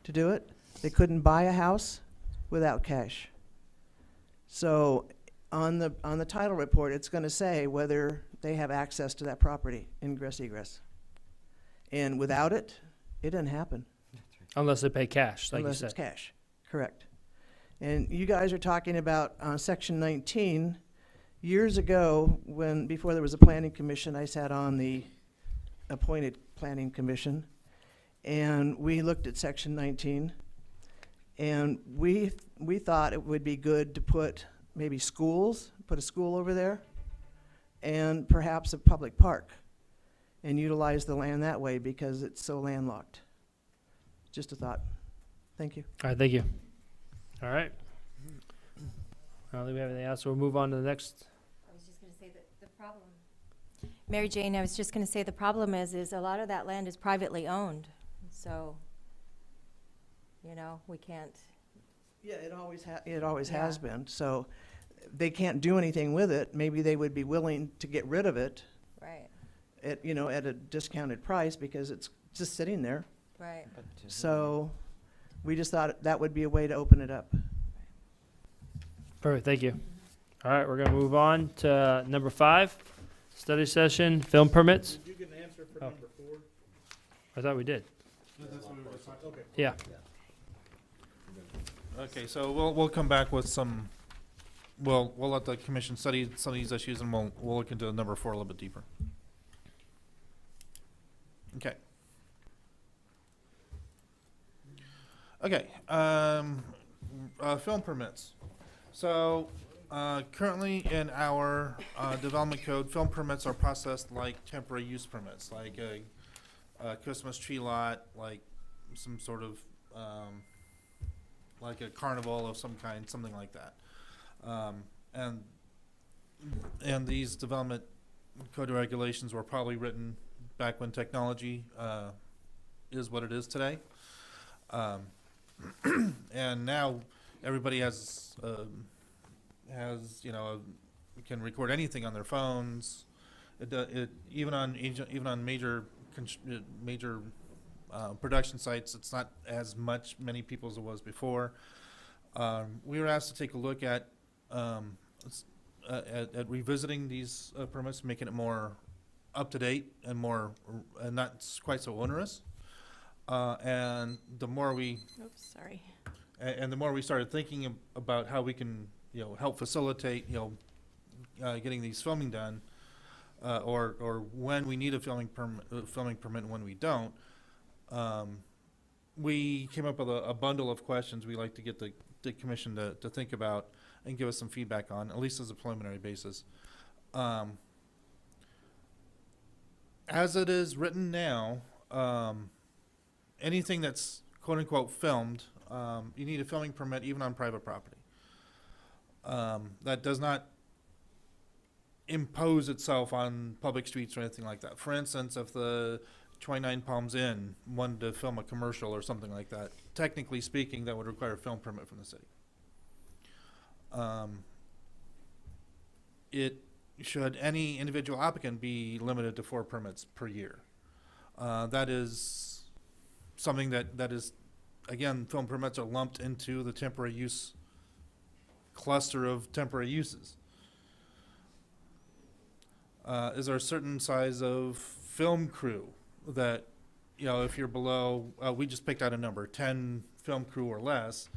to do it. They couldn't buy a house without cash. So on the title report, it's going to say whether they have access to that property, ingress, egress. And without it, it doesn't happen. Unless they pay cash, like Unless you it's said. cash, correct. And you guys are talking about section 19. Years ago, before there was a planning commission, I sat on the appointed planning commission, and we looked at section 19, and we thought it would be good to put maybe schools, put a school over there, and perhaps a public park, and utilize the land that way because it's so landlocked. Just a thought. Thank you. All right, thank you. All right. I don't think we have anything else, so we'll move on to the next. I was just gonna say that the problem. Mary Jane, I was just gonna say the problem is a lot of that land is privately owned, so, you know, we can't. Yeah, it always Yeah. has been. So they can't do anything with it. Maybe they would be willing to get rid of it Right, at a discounted price because it's just sitting there. right. So we just thought that would be a way to open it up. Perfect, thank you. All right, we're gonna move on to number 5, study session, film permits. Did you get an answer for Oh. number 4? I thought we did. That's what we were just talking, okay. Yeah. Okay, so we'll come back with some, we'll let the commission study some of these issues, and we'll look into number 4 a little bit deeper. Okay. Okay, film permits. So, currently in our, development code, film permits are processed like temporary use permits, like a Christmas tree lot, like some sort of, like a carnival of some kind, something like that. And these development code regulations were probably written back when technology, is what it is today. And now everybody has can record anything on their phones. Even on major production sites, it's not as many people as it was before. We were asked to take a look at revisiting these permits, making it more up to date and more not quite so onerous. And the more we Oops, sorry. and the more we started thinking about how we can, help facilitate, getting these filming done, or when we need a filming permit and when we don't, we came up with a bundle of questions we like to get the commission to think about and give us some feedback on, at least as a preliminary basis. As it is written now, anything that's quote unquote filmed, you need a filming permit even on private property. That does not impose itself on public streets or anything like that. For instance, if the 29 Palms Inn wanted to film a commercial or something like that, technically speaking, that would require a film permit from the city. Should any individual applicant be limited to 4 permits per year? That is something that is, again, film permits are lumped into the temporary use cluster of temporary uses. Is there a certain size of film crew that, if you're below, we just picked out a number, 10 film crew or less,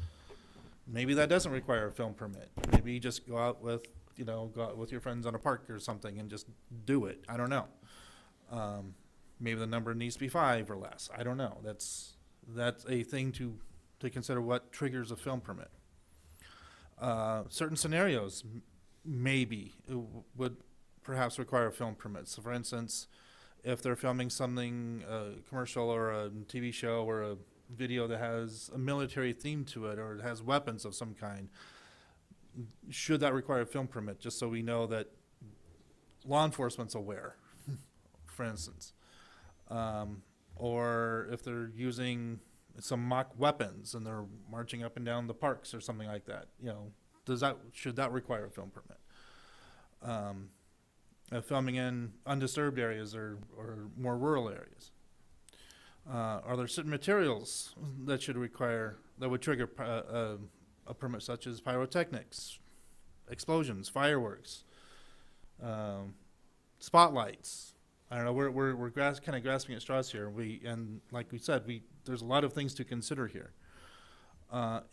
maybe that doesn't require a film permit. Maybe you just go out with your friends on a park or something and just do it. I don't know. Maybe the number needs to be 5 or less. I don't know. That's a thing to consider what triggers a film permit. Certain scenarios, maybe it would perhaps require a film permit. So for instance, if they're filming something, commercial or a TV show or a video that has a military theme to it, or it has weapons of some kind, should that require a film permit, just so we know that law enforcement's aware, for instance? Or if they're using some mock weapons and they're marching up and down the parks or something like that, you know, should that require a film permit? Filming in undisturbed areas or more rural areas. Are there certain materials that would trigger a permit, such as pyrotechnics, explosions, fireworks, spotlights? I don't know. We're kind of grasping at straws here. And like we said, there's a lot of things to consider here.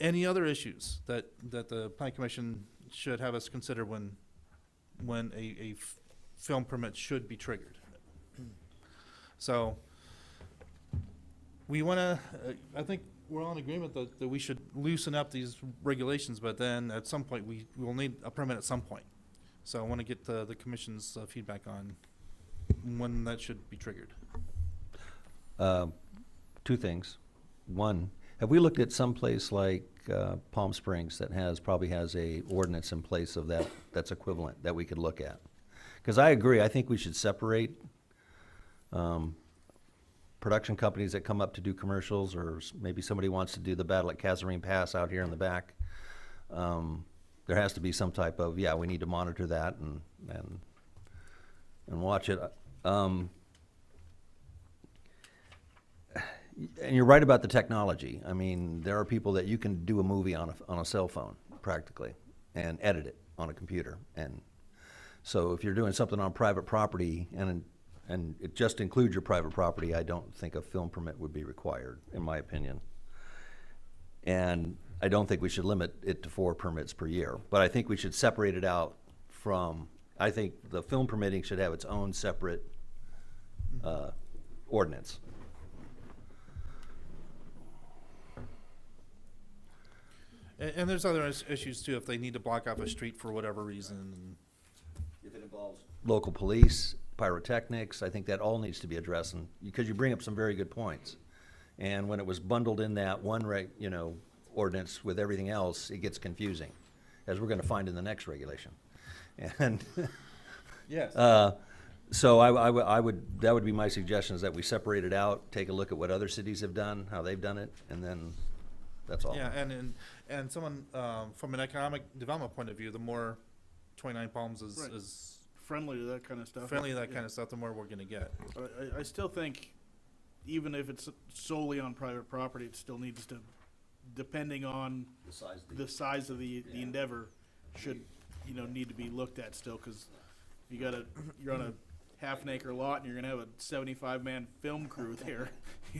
Any other issues that the Planning Commission should have us consider when a film permit should be triggered? So we want to. I think we're all in agreement that we should loosen up these regulations, but then at some point we will need a permit at some point. So I want to get the Commission's feedback on when that should be triggered. Two things. One, have we looked at some place like Palm Springs that probably has a ordinance in place of that's equivalent that we could look at? Because I agree, I think we should separate production companies that come up to do commercials, or maybe somebody wants to do the battle at Kasserine Pass out here in the back. There has to be some type of, we need to monitor that and watch it. And you're right about the technology. I mean, there are people that you can do a movie on a cell phone practically and edit it on a computer. And so if you're doing something on private property and it just includes your private property, I don't think a film permit would be required, in my opinion. And I don't think we should limit it to 4 permits per year, but I think we should separate it out from, I think the film permitting should have its own separate ordinance. And there's other issues too, if they need to block off a street for whatever reason. If it involves local police, pyrotechnics, I think that all needs to be addressed, and because you bring up some very good points. And when it was bundled in that one ordinance with everything else, it gets confusing, as we're going to find in the next regulation. And Yes. so that would be my suggestion, is that we separate it out, take a look at what other cities have done, how they've done it, and then that's all. Yeah, and someone, from an economic development point of view, the more 29 Palms Right. is Friendly to that kind of stuff. friendly to that Yeah. kind of stuff, the more we're gonna get. But I still think, even if it's solely on private property, it still needs to, depending on the size of the endeavor, should, need to be looked at still, because you're on a half an acre lot and you're gonna have a 75-man film crew there,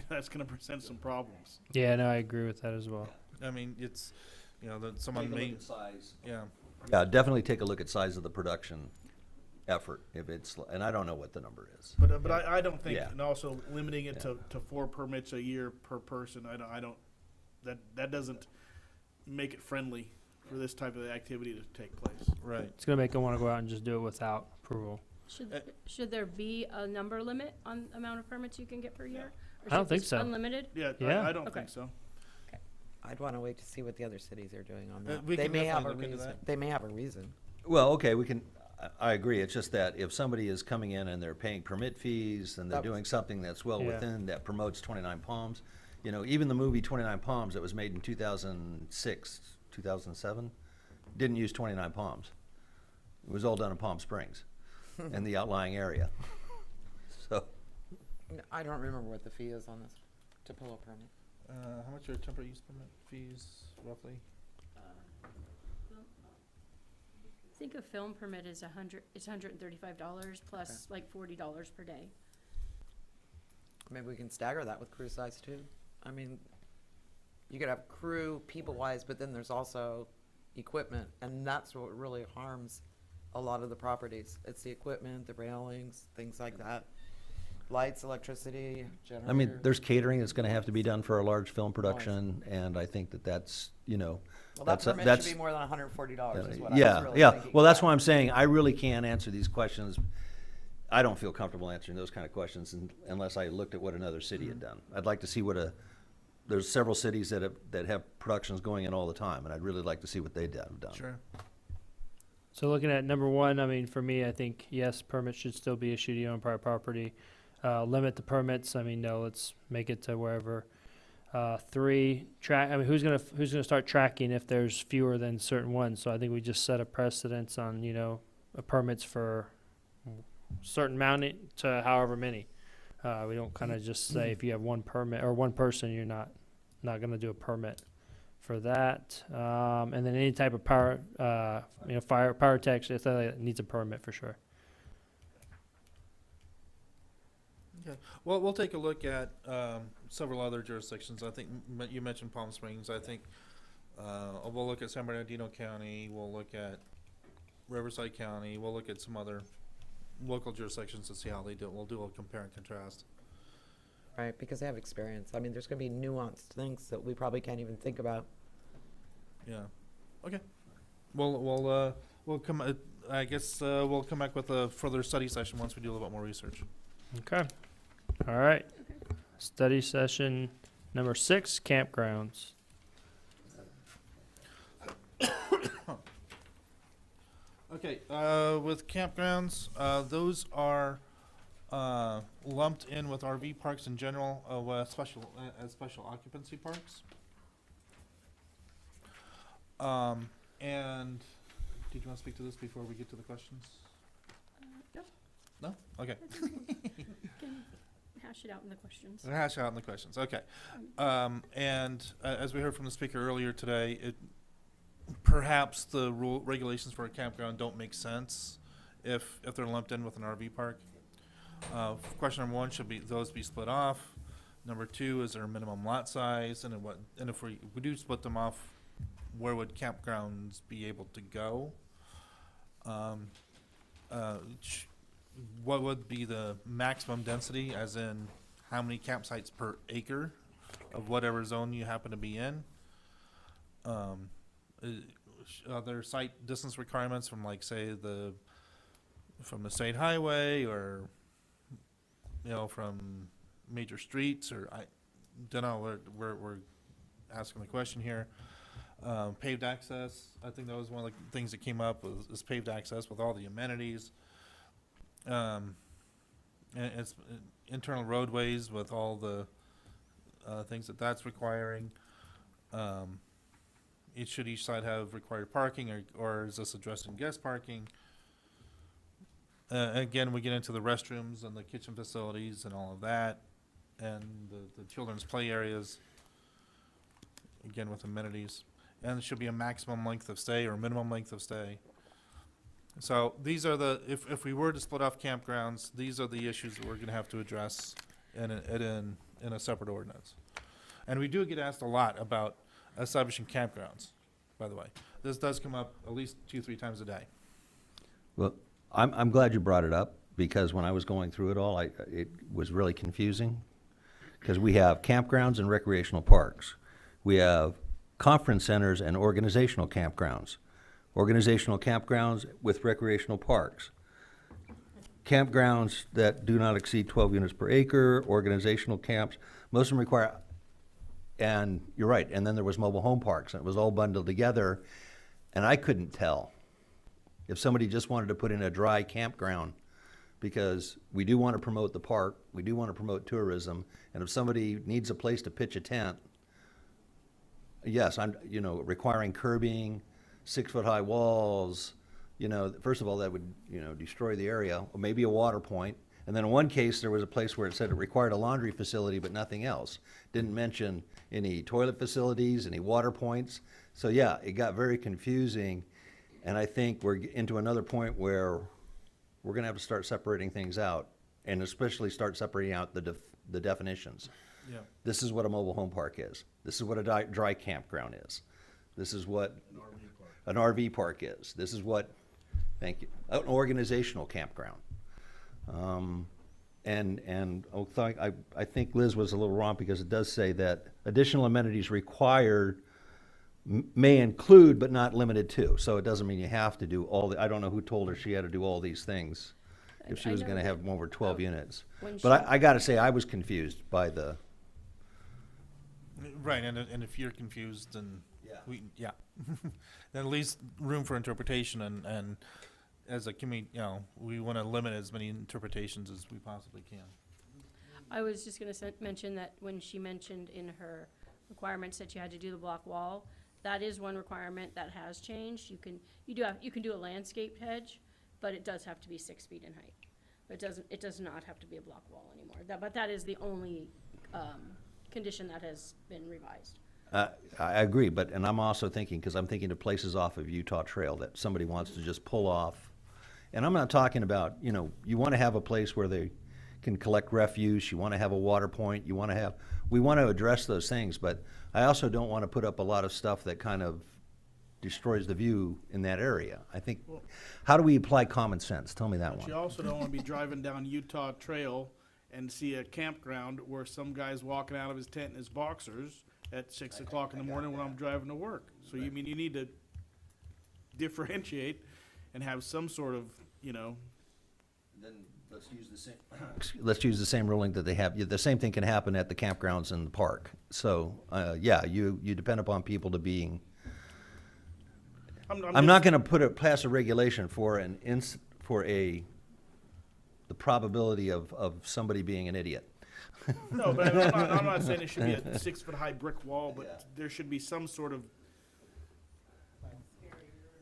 that's gonna present some problems. Yeah, no, I agree with that as well. I mean, it's, that someone Take a may, look at size. yeah. Yeah, definitely take a look at size of the production effort, and I don't know what the number is. But I don't think, Yeah. and also limiting it to 4 permits a year per person, that doesn't make it friendly for this type of activity to take place. Right. It's gonna make them want to go out and just do it without approval. Should there be a number limit on amount of permits you can get per year? Or I don't should think this so. Unlimited? Yeah, Yeah. I don't Okay. think so. I'd want to wait to see what the other cities are doing on that. we They can may have a definitely look into reason. that. They may have a reason. Well, okay, I agree, it's just that if somebody is coming in and they're paying permit fees, and they're That was- doing something that's well Yeah. within, that promotes 29 Palms, even the movie 29 Palms that was made in 2006, 2007, didn't use 29 Palms. It was all done in Palm Springs and the outlying area. So, I don't remember what the fee is on this to pull a permit. How much are temporary use permit fees roughly? I think a film permit is $135 plus like $40 per day. Maybe we can stagger that with crew size too. I mean, you could have crew people-wise, but then there's also equipment, and that's what really harms a lot of the properties. It's the equipment, the railings, things like that. Lights, electricity, generator. I mean, there's catering that's gonna have to be done for a large film production, and I think that that's, you know, Well, that that's, permit should be more than $140 is what I was yeah, really yeah. thinking. Well, that's why I'm saying I really can't answer these questions. I don't feel comfortable answering those kind of questions unless I looked at what another city had done. I'd like to see what there's several cities that have productions going in all the time, and I'd really like to see what they've done. Sure. So looking at number one, I mean, for me, I think, yes, permits should still be issued to own private property. Limit the permits, I mean, no, let's make it to wherever. 3, I mean, who's gonna start tracking if there's fewer than certain ones? So I think we just set a precedence on, you know, permits for certain mounting to however many. We don't kind of just say if you have one permit or one person, you're not gonna do a permit for that. And then any type of power, you know, power tech, if that needs a permit for sure. Okay. Well, we'll take a look at several other jurisdictions. I think you mentioned Palm Springs. I think we'll look at San Bernardino County. We'll look at Riverside County. We'll look at some other local jurisdictions to see how they do it. We'll do a compare and contrast. Right, because they have experience. I mean, there's going to be nuanced things that we probably can't even think about. Yeah. Okay. We'll come. I guess we'll come back with a further study session once we do a little bit more research. Okay. All right. Study session number 6, campgrounds. Okay, with campgrounds, those are lumped in with RV parks in general, as special occupancy parks. And did you want to speak to this before we get to the questions? No. No? Okay. Can hash it out in the questions. Hash out in the questions. Okay. And as we heard from the speaker earlier today, perhaps the regulations for a campground don't make sense if they're lumped in with an RV park. Question number 1, should those be split off? Number 2, is there a minimum lot size? And if we do split them off, where would campgrounds be able to go? What would be the maximum density, as in how many campsites per acre of whatever zone you happen to be in? Are there site distance requirements from, like, say, from the state highway, or, you know, from major streets, or I don't know. We're asking the question here. Paved access, I think that was one of the things that came up, is paved access with all the amenities. And it's internal roadways with all the things that's requiring. Should each side have required parking, or is this addressed in guest parking? Again, we get into the restrooms and the kitchen facilities and all of that, and the children's play areas, again with amenities. And there should be a maximum length of stay or minimum length of stay. So these are if we were to split off campgrounds, these are the issues that we're going to have to address in a separate ordinance. And we do get asked a lot about establishing campgrounds, by the way. This does come up at least 2-3 times a day. Well, I'm glad you brought it up, because when I was going through it all, it was really confusing, because we have campgrounds and recreational parks. We have conference centers and organizational campgrounds. Organizational campgrounds with recreational parks. Campgrounds that do not exceed 12 units per acre, organizational camps, most of them require, and you're right, and then there was mobile home parks, and it was all bundled together, and I couldn't tell if somebody just wanted to put in a dry campground, because we do want to promote the park, we do want to promote tourism, and if somebody needs a place to pitch a tent, yes, I'm, requiring curbing, 6-foot-high walls, first of all, that would, destroy the area, or maybe a water point. And then in one case, there was a place where it said it required a laundry facility, but nothing else. Didn't mention any toilet facilities, any water points. So yeah, it got very confusing. And I think we're into another point where we're gonna have to start separating things out, and especially start separating out the definitions. Yeah. This is what a mobile home park is. This is what a dry campground is. This is what an RV park is. This is what, thank you, an organizational campground. I think Liz was a little wrong because it does say that additional amenities required may include but not limited to. So it doesn't mean you have to do all I don't know who told her she had to do all these things if she I was know gonna that, have over 12 units. when But I gotta say, I was confused by the, Right, and if you're confused, then Yeah. then at least room for interpretation, and as a community, we want to limit as many interpretations as we possibly can. I was just gonna mention that when she mentioned in her requirements that you had to do the block wall, that is one requirement that has changed. You can do a landscaped hedge, but it does have to be 6 feet in height. But it does not have to be a block wall anymore. But that is the only, condition that has been revised. I agree, and I'm also thinking, because I'm thinking of places off of Utah Trail that somebody wants to just pull off. And I'm not talking about, you want to have a place where they can collect refuse, you want to have a water point, we want to address those things, but I also don't want to put up a lot of stuff that kind of destroys the view in that area. I think, how do we apply common sense? Tell me that But you one. also don't wanna be driving down Utah Trail and see a campground where some guy's walking out of his tent in his boxers at 6 o'clock in the morning when I'm driving to work. So you need to differentiate and have some sort of, Then let's use the same ruling that they have. The same thing can happen at the campgrounds in the park. So, you depend upon people to being, I'm not gonna pass a regulation for the probability of somebody being an idiot. No, but I'm not saying it should be a 6-foot-high brick wall, but there should be some sort of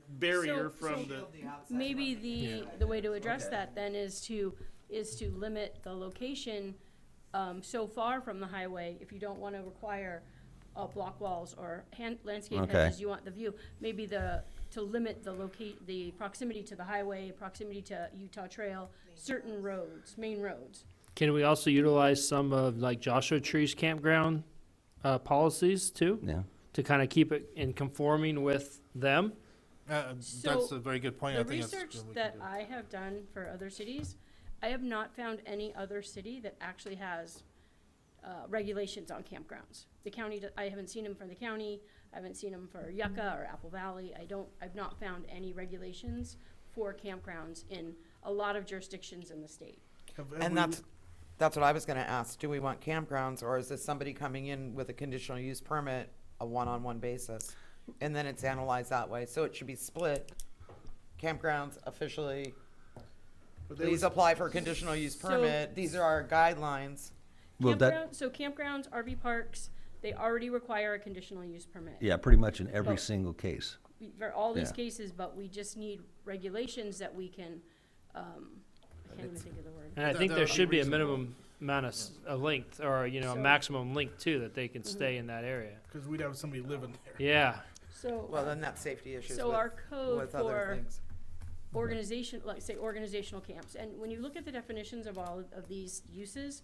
barrier So- from so the. Maybe the way to address that then is to limit the location, so far from the highway. If you don't wanna require, block walls or landscape Okay. hedges, you want the view, maybe to limit the proximity to the highway, proximity to Utah Trail, certain roads, main roads. Can we also utilize some of like Joshua Tree's campground policies too, Yeah. to kind of keep it in conforming with them? That's So, a very good point. The I think that's research what we can that do. I have done for other cities, I have not found any other city that actually has regulations on campgrounds. The county, I haven't seen them for the county, I haven't seen them for Yucca or Apple Valley. I've not found any regulations for campgrounds in a lot of jurisdictions in the state. And that's what I was gonna ask. Do we want campgrounds, or is this somebody coming in with a conditional use permit, a one-on-one basis? And then it's analyzed that way, so it should be split. Campgrounds officially, please apply for a conditional use So- permit. These are our guidelines. Well, that, Campgrounds, RV parks, they already require a conditional use permit. yeah, pretty much in every Oh. single case. For all these Yeah. cases, but we just need regulations that we can, I can't even think of the word. And I That- think that there would be should be a reasonable. minimum amount of a length, or a So- maximum length too, that they can stay in that area. Because we'd have somebody living there. Yeah. So, Well, then that's safety issues so our code with other for things. organization, like say organizational camps, and when you look at the definitions of all of these uses,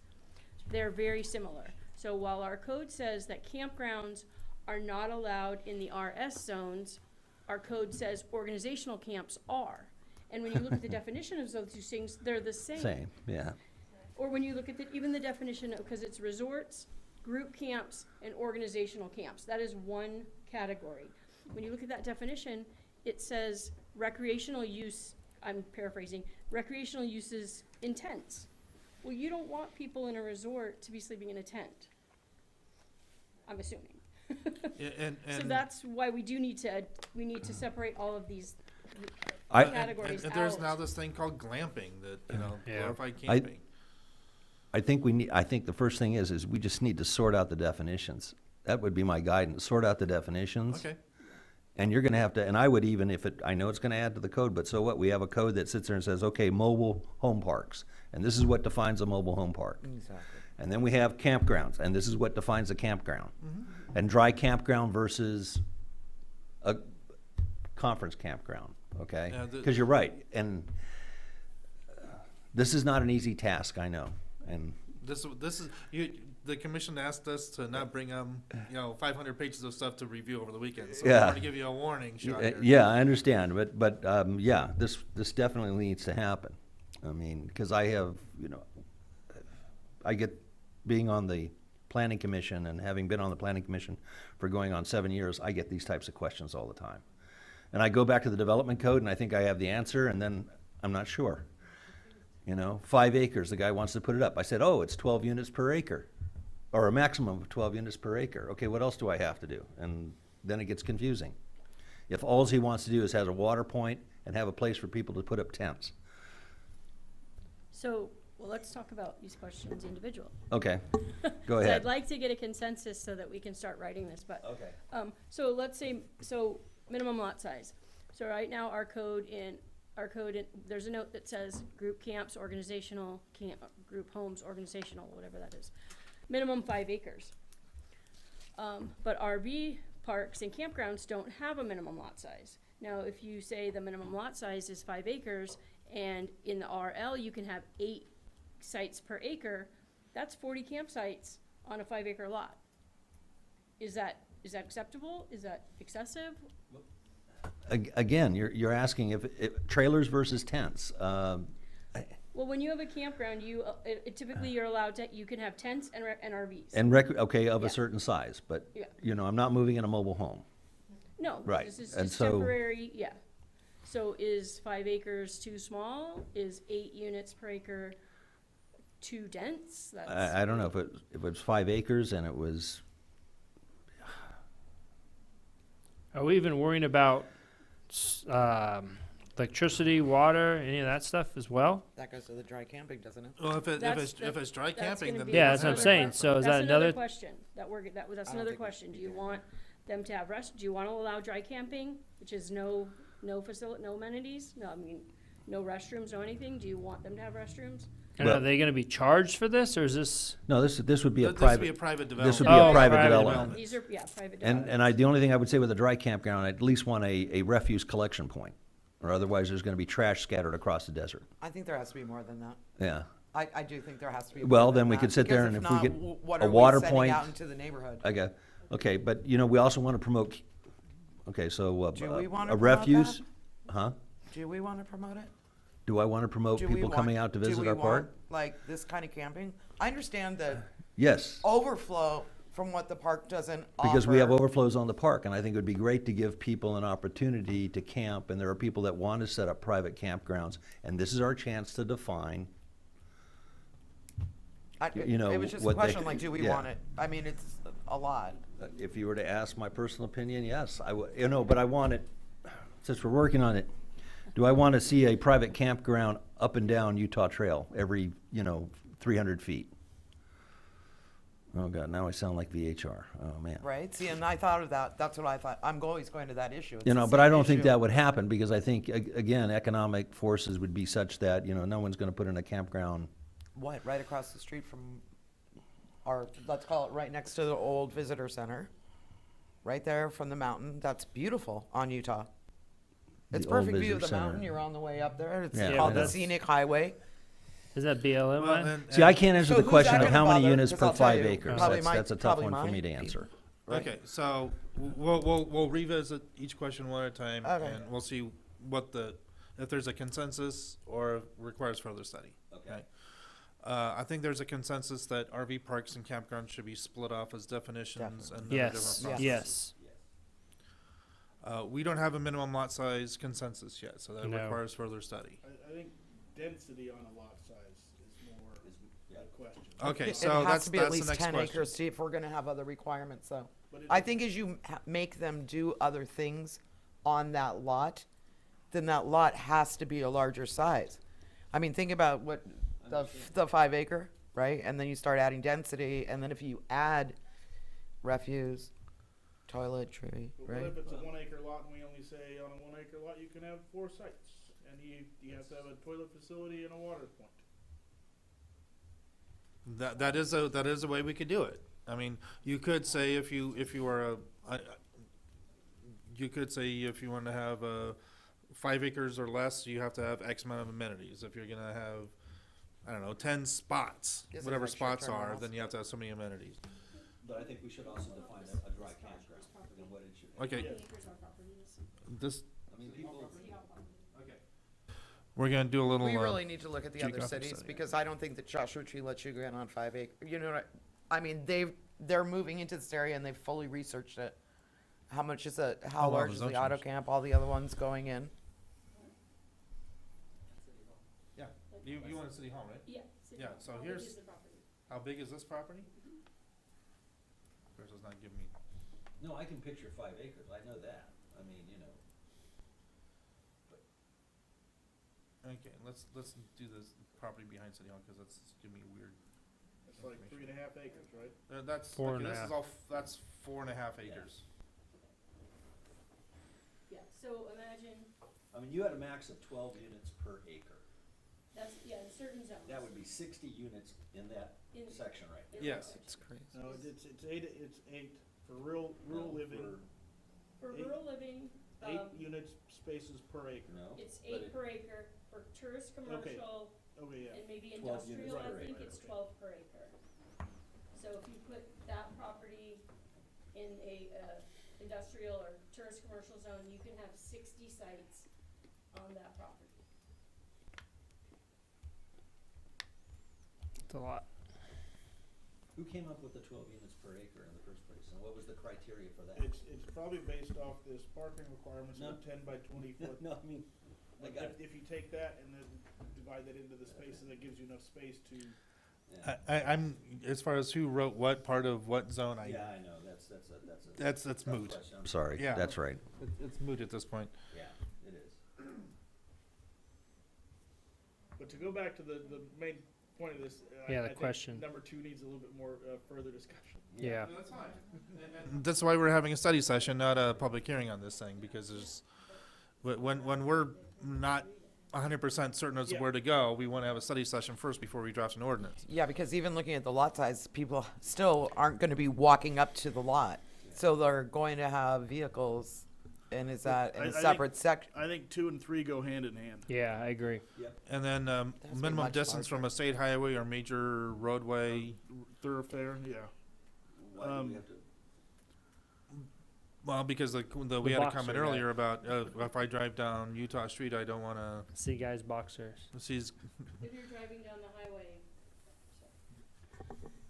they're very similar. So while our code says that campgrounds are not allowed in the RS zones, our code says organizational camps are. And when you look at the definition of those two things, they're the Same, yeah. Or when you look at even the definition of, because it's resorts, group camps, and organizational camps, that is one category. When you look at that definition, it says recreational use, I'm paraphrasing, recreational uses in tents. Well, you don't want people in a resort to be sleeping in a tent, I'm assuming. Yeah, and So that's why we need to separate all of these I- categories and there's out. now this thing called glamping that, Yeah. glorified camping. I think the first thing is we just need to sort out the definitions. That would be my guidance, sort out the definitions. Okay. And you're gonna have to, and I would even, I know it's gonna add to the code, but so what? We have a code that sits there and says, okay, mobile home parks, and this is what defines a mobile home park. Exactly. And then we have campgrounds, and this is what defines a campground. And dry campground versus a conference campground, okay? Yeah, Because you're right, and this is not an easy task, I know, and This is, the commission asked us to not bring 500 pages of stuff to review over the weekend. So Yeah. I want to give you a warning shot here. yeah, I understand, but yeah, this definitely needs to happen. I mean, because I have, I get, being on the planning commission and having been on the planning commission for going on 7 years, I get these types of questions all the time. And I go back to the development code and I think I have the answer, and then I'm not sure. You know, 5 acres, the guy wants to put it up. I said, oh, it's 12 units per acre, or a maximum of 12 units per acre. Okay, what else do I have to do? And then it gets confusing. If all he wants to do is have a water point and have a place for people to put up tents. So, well, let's talk about these questions individual. Okay, go So ahead. I'd like to get a consensus so that we can start writing this, but. Okay. So let's say, so minimum lot size. So right now, our code, there's a note that says group camps, organizational, group homes, organizational, whatever that is. Minimum 5 acres. But RV parks and campgrounds don't have a minimum lot size. Now, if you say the minimum lot size is 5 acres, and in the RL, you can have 8 sites per acre, that's 40 campsites on a 5 acre lot. Is that acceptable? Is that excessive? Again, you're asking if trailers versus tents. Well, when you have a campground, typically you're allowed to, you can have tents and RVs. And okay, of Yeah. a certain size, but, Yeah. you know, I'm not moving in a mobile home. No, Right, this is and just so- temporary, yeah. So is 5 acres too small? Is 8 units per acre too dense? I don't know, if it was 5 acres and it was, Are we even worrying about electricity, water, any of that stuff as well? That goes to the dry camping, doesn't it? Well, if That's- it's dry that's camping, gonna then. be Yeah, they that's what I'm have it. saying. So is that That's another? question. That's another think we question. should Do be you doing want them to have do you want to allow dry camping, which is no facility, no amenities? No, I mean, no restrooms, no anything? Do you want them to have restrooms? And Well- are they going to be charged for this, or is this? no, this would be a This would be a private, private this would development. be Oh, a private private development. These are, yeah, private And developments. the only thing I would say with a dry campground, I'd at least want a refuse collection point, or otherwise there's gonna be trash scattered across the desert. I think there has to be more than that. Yeah. I do think there has to be. Well, more than then we that, could sit there because and if if we not, get what a are we water sending point- out into the neighborhood? Okay, but, you know, we also wanna promote, okay, so, Do we wanna a promote refuse, huh? Do we want to promote it? Do I wanna promote Do we people want- coming out to do visit we our want, park? like this kind of camping? I understand the Yes. overflow from what the park doesn't offer. Because we have overflows on the park, and I think it would be great to give people an opportunity to camp, and there are people that want to set up private campgrounds, and this is our chance to define, you know, It was just a what they- question, like, do we yeah. want it? I mean, it's a lot. if you were to ask my personal opinion, yes, I would, you know, but I want it, since we're working on it, do I want to see a private campground up and down Utah Trail every, 300 feet? Oh, God, now I sound like VHR. Oh, man. Right? See, and I thought of that. That's what I thought. I'm always going to that issue. It's You the know, but same I don't think issue. that would happen, because I think, again, economic forces would be such that, no one's gonna put in a campground. What, right across the street from our, let's call it right next to the old visitor center, right there from the mountain. That's beautiful on Utah. It's The old perfect view of the visitor mountain. center. You're on the way up there. It's Yeah, called but the that's- scenic highway. Is that BLM Well, line? See, I can't answer So the who's question that of how gonna many bother? units 'Cause per I'll tell 5 you, acres. probably That's a tough probably one for my me to people. answer. Okay, so we'll revisit each question one at a time, Okay. and we'll see if there's a consensus or requires further study. Okay. I think there's a consensus that RV parks and campgrounds should be split off as definitions and another Yes. different Yes. process. We don't have a minimum lot size consensus yet, so that No. requires further study. I think density on a lot size is more the question. Okay, It so has that's to be at the least next 10 question. acres, see if we're gonna have other requirements, though. But it- I think as you make them do other things on that lot, then that lot has to be a larger size. I mean, think about what the 5 acre, right? And then you start adding density, and then if you add refuse, toiletry, But what right? if it's a 1 acre lot and we only say on a 1 acre lot you can have 4 sites? And you have to have a toilet facility and a water point. That is a way we could do it. I mean, you could say if you are you could say if you want to have 5 acres or less, you have to have X amount of amenities. If you're gonna have, I don't know, 10 spots, Yes, whatever like short-term spots are, rentals. then you have to have so many amenities. But I think we should also define a dry campground, and what it should. Okay. This, I mean, people. We're gonna do a little. We really need to look at the other geographic cities, study. because I don't think that Joshua Tree lets you get on 5 acre, you know what, I mean, they're moving into this area and they've fully researched it. How much is it, how Oh, wow, large the is zone the auto change. camp, all the other ones going in? Yeah, you want a city hall, right? Yeah. Yeah, so here's, how big is this property? Chris is not giving me, No, I can picture 5 acres, I know that. I mean, you know. okay, let's do this property behind city hall, cause that's giving me weird. It's like 3.5 acres, right? That's, Four okay, and a this half. is all, that's 4.5 acres. Yeah, so imagine, I mean, you had a max of 12 units per acre. that's, yeah, in certain zones. That would be 60 units in that In- section right there. Yes. It's crazy. No, it's eight for rural living, For Eight- rural living, 8 units spaces per acre. No. it's but 8 it- per acre. For tourist, commercial, Okay, yeah. and maybe 12 units industrial, per I think acre, it's okay. 12 per acre. So if you put that property in a, industrial or tourist commercial zone, you can have 60 sites on that property. It's a lot. Who came up with the 12 units per acre in the first place, and what was the criteria for that? It's probably based off this parking requirements No. of 10 by 20 foot. No, I mean, I got it. If you take that and then divide that into the spaces, that gives you enough space to, Yeah. I'm, as far as who wrote what part of what zone, Yeah, I know, that's a. that's tough moot. question. I'm sorry, Yeah. that's right. It's moot at this point. Yeah, it is. but to go back to the main point of this. Yeah, the I think question. number 2 needs a little bit more, further discussion. Yeah. That's fine. That's why we're having a study session, not a public hearing on this thing, because there's, when we're not 100% certain as to Yeah. where to go, we want to have a study session first before we draft an ordinance. Yeah, because even looking at the lot size, people still aren't gonna be walking up to the lot. So they're going to have vehicles, and is that in I a think- separate sec? I think 2 and 3 go hand in hand. Yeah, I agree. And then be minimum much distance from a state highway or major roadway. Thoroughfare, yeah. Why do we have to? Well, because we had a boxer, comment yeah. earlier about if I drive down Utah Street, I don't want to See guys boxers. see. If you're driving down the highway.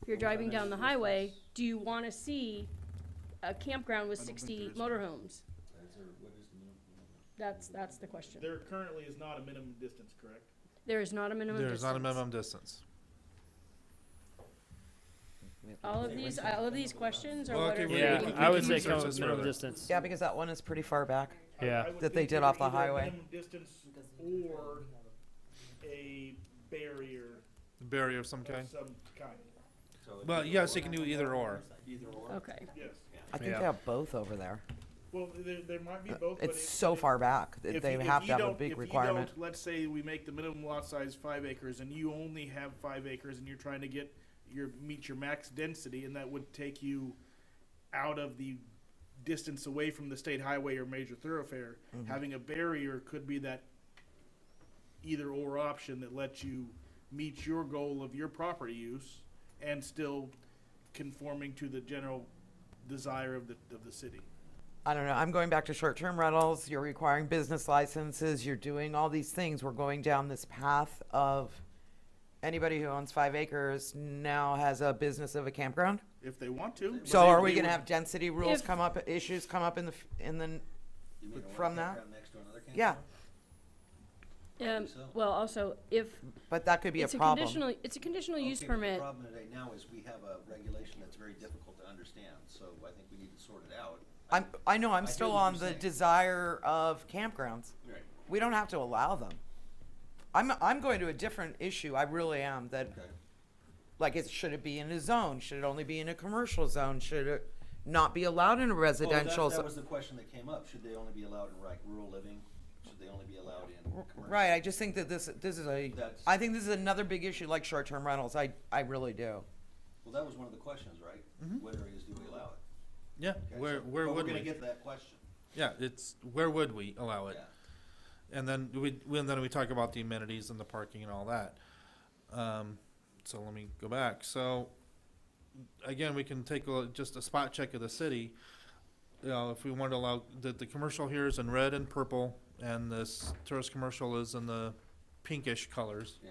If you're driving down the highway, do you want to see a campground with I don't think 60 there is. motorhomes? Is there, what is the minimum? That's the question. There currently is not a minimum distance, correct? There is not a minimum There's distance. not a minimum distance. All of these questions are Well, what okay, are. we- Yeah, we I would can say research come this with minimum further. distance. Yeah, because that one is pretty far back. Yeah. I would That they think did either- off the either a highway. minimum distance or a barrier Barrier of some of kind. some kind. So it'd Well, be yes, you can do either or. Either or? Okay. Yes. I think Yeah. they have both over there. Well, there might be both, but It's so far back that if they you- if have you to have a don't- big if requirement. you don't, let's say we make the minimum lot size 5 acres, and you only have 5 acres, and you're trying to meet your max density, and that would take you out of the distance away from the state highway or major thoroughfare. Mm-hmm. Having a barrier could be that either or option that lets you meet your goal of your property use and still conforming to the general desire of the city. I don't know, I'm going back to short-term rentals, you're requiring business licenses, you're doing all these things, we're going down this path of anybody who owns 5 acres now has a business of a campground? If they want to. but So they- are we they gonna would- have density rules If- come up, issues come up in the, You mean a from one that? campground next to another campground? yeah, So- Well, also, if but that could be a it's a problem. conditional use Okay, but permit. The problem today now is we have a regulation that's very difficult to understand, so I think we need to sort it out. I know, I'm I hear still what on you're the saying. desire of campgrounds. Right. We don't have to allow them. I'm going to a different issue, I really am, that, Okay. like, should it be in a zone? Should it only be in a commercial zone? Should it not be allowed in a Well, residential that zone? was the question that came up. Should they only be allowed in like rural living? Should they only be allowed in commercial? Right, I just think that this is That's- I think this is another big issue like short-term rentals, I really do. Well, that was one of the questions, right? What areas do we allow it? Yeah, Okay, where so- where but would we're we? gonna get to that question. Yeah, it's where would we allow it? Yeah. And then we talk about the amenities and the parking and all that. So let me go back. So again, we can take just a spot check of the city. You know, if we want to allow the commercial here is in red and purple, and this tourist commercial is in the pinkish colors. Yeah.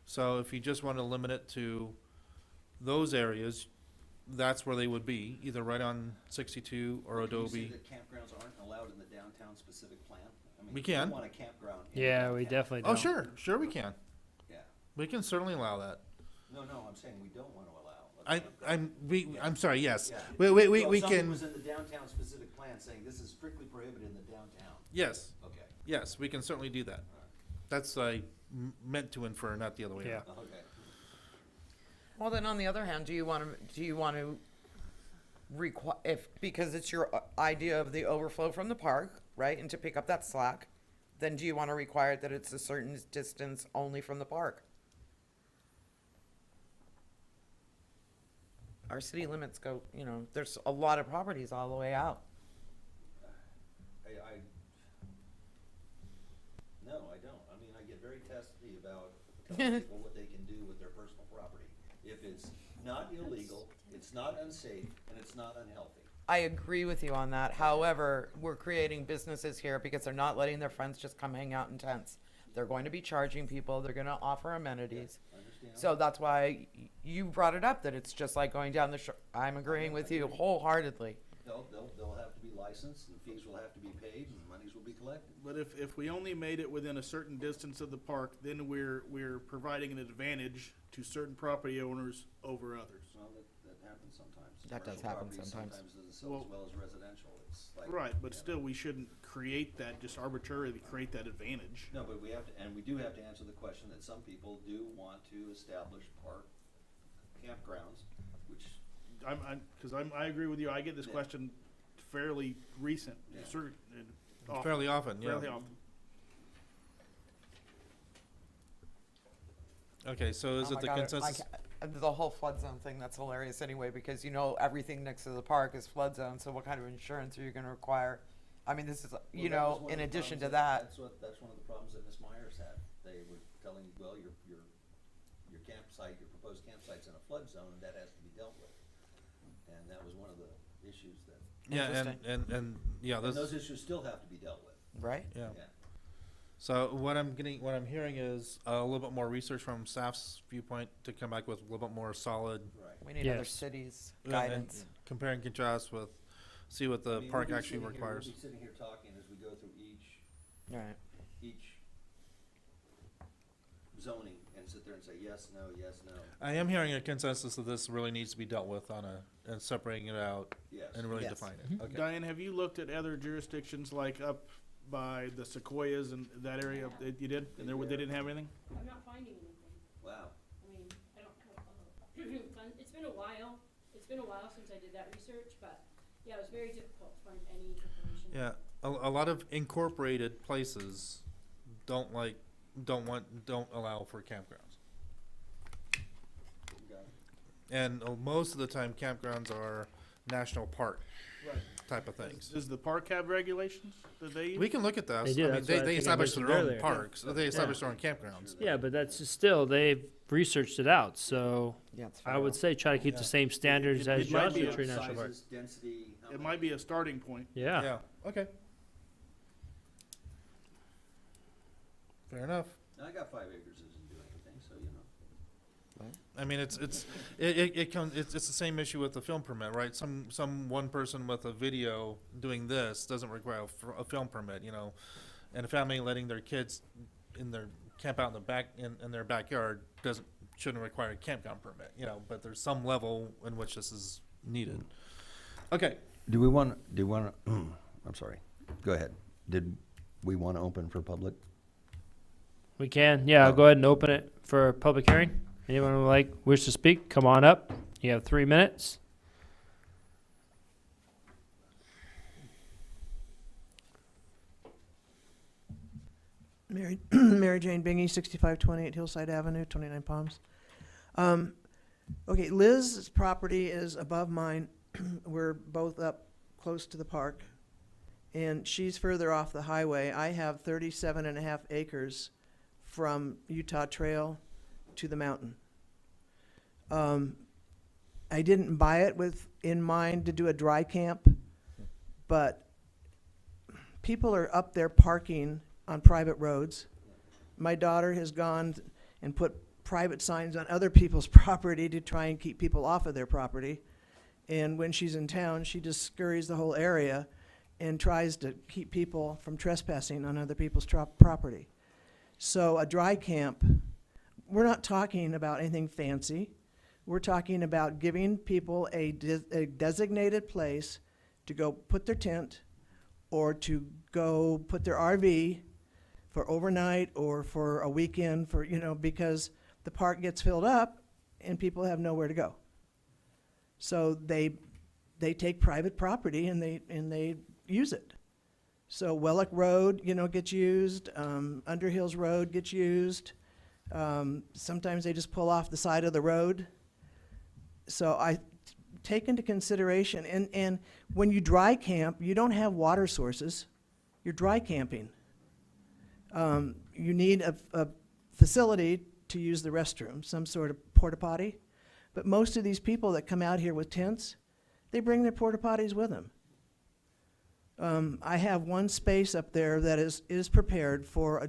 So if you just want to limit it to those areas, that's where they would be, either right on 62 or Can you Adobe. say that campgrounds aren't allowed in the downtown specific plan? I mean, We you don't can. want a campground in Yeah, we downtown. definitely Oh, don't. sure we can. Yeah. We can certainly allow that. No, I'm saying we don't want to allow. I'm sorry, yes. Yeah. We So can, if something was in the downtown specific plan saying this is strictly prohibited in the downtown, yes, okay, yes, we can certainly do that. That's, meant to infer, not the other way Yeah. around. okay. Well, then on the other hand, do you want to require, because it's your idea of the overflow from the park, right, and to pick up that slack, then do you want to require that it's a certain distance only from the park? Our city limits go, there's a lot of properties all the way out. No, I don't. I mean, I get very testy about telling people what they can do with their personal property. If it's not illegal, it's not unsafe, and it's not unhealthy. I agree with you on that. However, we're creating businesses here because they're not letting their friends just come hang out in tents. They're going to be charging people. They're going to offer amenities. Understand? So that's why you brought it up, that it's just like going down the shore. I'm agreeing with you wholeheartedly. They'll have to be licensed, and fees will have to be paid, and monies will be collected. But if we only made it within a certain distance of the park, then we're providing an advantage to certain property owners over others. Well, that happens sometimes. That does Commercial happen property sometimes. doesn't sell Well- as well as residential. It's like. Right, but yeah. still, we shouldn't create that, just arbitrarily create that advantage. No, but we have to, and we do have to answer the question that some people do want to establish park campgrounds, which, I agree with you, I get this Yeah. question fairly recent, Yeah. often, Fairly often, yeah. fairly often. Okay, so is Oh it my the God, consensus? The whole flood zone thing, that's hilarious anyway, because everything next to the park is flood zone, so what kind of insurance are you gonna require? I mean, this is, Well, that was one in of the addition to problems that. That's one of the problems that Ms. Myers had. They were telling, well, your campsite, your proposed campsite's in a flood zone, and that has to be dealt with. And that was one of the issues that, Yeah, Interesting. and yeah, and those this, issues still have to be dealt with. Right? yeah. Yeah. So what I'm hearing is a little bit more research from staff's viewpoint to come back with a little bit more solid, Right. We need other Yes. cities' and guidance. compare and contrast with, see what I the mean, park we'll be actually sitting here- requires. We'll be sitting here talking as we go through each Right. zoning and sit there and say, yes, no, yes, no, I am hearing a consensus that this really needs to be dealt with and separating it out yes. and really Yes. defining it. Okay. Diane, have you looked at other jurisdictions like up by the Sequoias and that area? You did? And they didn't have anything? I'm not finding anything. Wow. I mean, I don't know. It's been a while since I did that research, but yeah, it was very difficult to find any information. Yeah, a lot of incorporated places don't allow for campgrounds. Got it. And most of the time campgrounds are national park Right. type of things. Does the park have regulations that they use? We can look at those. They do, I mean, that's what I they think I establish their mentioned own earlier. parks. They establish their own campgrounds. Yeah, but that's just still, they've researched it out, so Yeah, it's I would federal. say try to keep the same standards as it might be Joshua a Tree National Park. Sizes, density, how It many- might be a starting point. Yeah. Yeah, okay. Fair enough. I got 5 acres, doesn't do anything, so you know. I mean, it's the same issue with the film permit, right? Some one person with a video doing this doesn't require a film permit, and a family letting their kids camp out in the back, in their backyard shouldn't require a campground permit, but there's some level in which this is needed. Okay, Do we want, I'm sorry, go ahead. Did we want to open for public? We can, yeah, I'll go ahead and open it for a public hearing. Anyone who wish to speak, come on up. You have 3 minutes. Mary, Mary Jane Bingy, 6528 Hillside Avenue, 29 Palms. Okay, Liz's property is above mine. We're both up close to the park. And she's further off the highway. I have 37 and a half acres from Utah Trail to the mountain. I didn't buy it in mind to do a dry camp, but people are up there parking on private roads. My daughter has gone and put private signs on other people's property to try and keep people off of their property. And when she's in town, she just scurries the whole area and tries to keep people from trespassing on other people's property. So a dry camp, we're not talking about anything fancy. We're talking about giving people a designated place to go put their tent or to go put their RV for overnight or for a weekend for, because the park gets filled up and people have nowhere to go. So they take private property and they use it. So Wellock Road, gets used, Underhills Road gets used. Sometimes they just pull off the side of the road. So I take into consideration, and when you dry camp, you don't have water sources. You're dry camping. You need a facility to use the restroom, some sort of porta potty. But most of these people that come out here with tents, they bring their porta potties with them. I have one space up there that is prepared for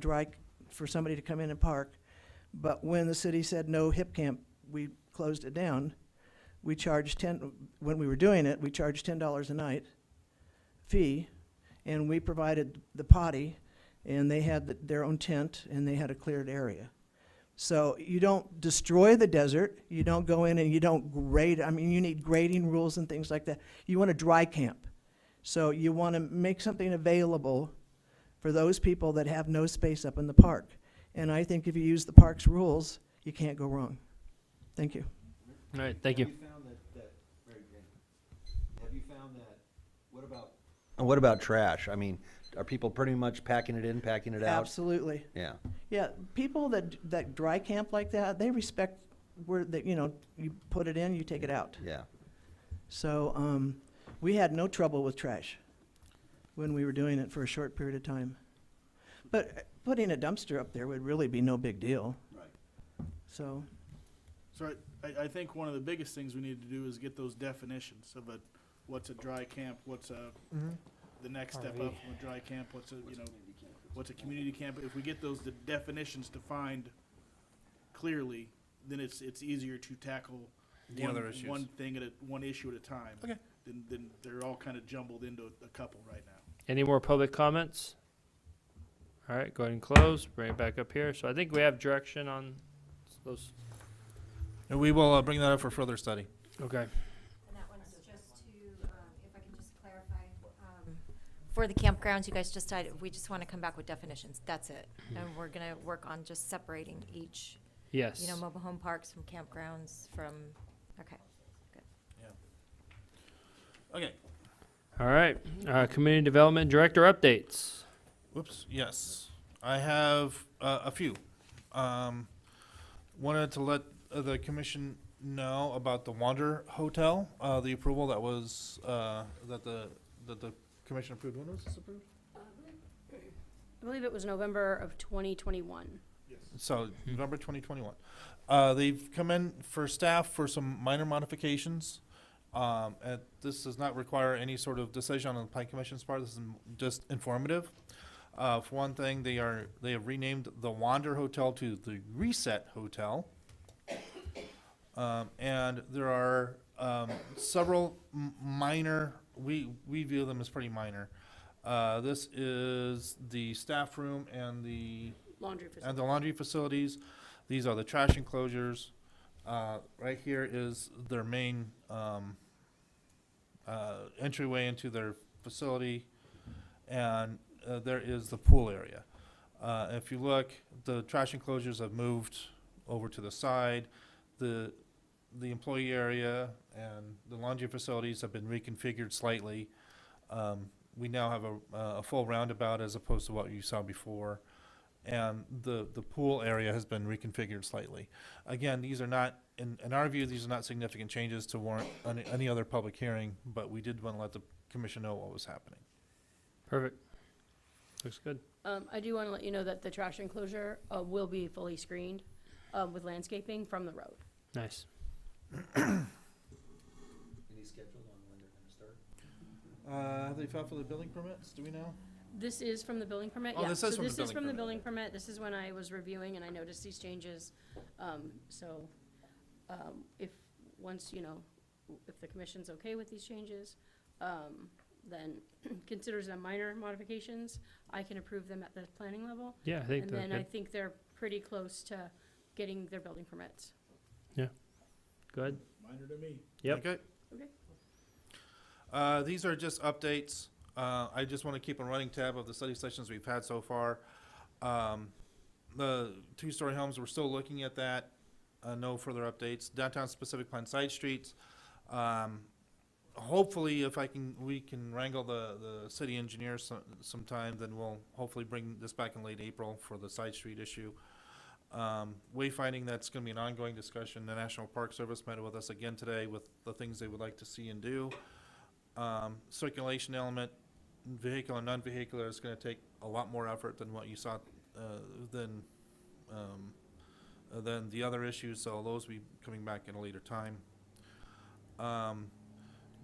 for somebody to come in and park. But when the city said no hip camp, we closed it down. We charged when we were doing it, we charged $10 a night fee, and we provided the potty, and they had their own tent, and they had a cleared area. So you don't destroy the desert. You don't go in and you don't grade. I mean, you need grading rules and things like that. You want to dry camp. So you want to make something available for those people that have no space up in the park. And I think if you use the park's rules, you can't go wrong. Thank you. All right, thank you. Have you found that, what about trash? I mean, are people pretty much packing it in, packing it out? Absolutely. Yeah. Yeah, people that dry camp like that, they respect where you put it in, you take it out. Yeah. So we had no trouble with trash when we were doing it for a short period of time. But putting a dumpster up there would really be no big deal. Right. So, I think one of the biggest things we need to do is get those definitions of what's a dry camp, what's the next step up from a dry camp, what's a community camp. If we get the definitions defined clearly, then it's easier to tackle The other issues. one issue at a time. Okay. Then they're all kind of jumbled into a couple right now. Any more public comments? All right, go ahead and close, bring it back up here. So I think we have direction on those. And we will bring that up for further study. Okay. And that one's just to, if I can just clarify, for the campgrounds, you guys just decided, we just want to come back with definitions. That's it. And we're going to work on just separating each, Yes. mobile home parks from campgrounds from, okay. Okay. All right. Community Development Director updates. Whoops. Yes, I have a few. Wanted to let the commission know about the Wander Hotel, the approval that was that the commission approved. When was this approved? I believe it was November of 2021. So November 2021. They've come in for staff for some minor modifications. And this does not require any sort of decision on the Plan Commission's part. This is just informative. For one thing, they have renamed the Wander Hotel to the Reset Hotel. And there are several minor, we view them as pretty minor. This is the staff room and the laundry facilities. These are the trash enclosures. Right here is their main entryway into their facility, and there is the pool area. If you look, the trash enclosures have moved over to the side. The employee area and the laundry facilities have been reconfigured slightly. We now have a full roundabout as opposed to what you saw before. And the pool area has been reconfigured slightly. Again, these are not, in our view, these are not significant changes to warrant any other public hearing, but we did want to let the commission know what was happening. Perfect. Looks good. I do want to let you know that the trash enclosure will be fully screened with landscaping from the road. Nice. Any schedule on when they're going to start? Have they filed for the building permits? Do we know? This is from the building permit? Oh, Yeah. this is So from the this is building from the permit. building permit. This is when I was reviewing and I noticed these changes. So, if, once, you know, if the commission's okay with these changes, then considers them minor modifications, I can approve them at the planning level. Yeah, I think And that, then I think they're pretty close to getting their building permits. good. Minor to me. Yep. Okay. Okay. These are just updates. I just want to keep a running tab of the study sessions we've had so far. The two-story homes, we're still looking at that. No further updates. Downtown specific plan side streets. Hopefully, if we can wrangle the city engineer sometime, then we'll hopefully bring this back in late April for the side street issue. Wayfinding, that's going to be an ongoing discussion. The National Park Service met with us again today with the things they would like to see and do. Circulation element, vehicular and non-vehicular, is going to take a lot more effort than what you saw, than the other issues, so those will be coming back in a later time.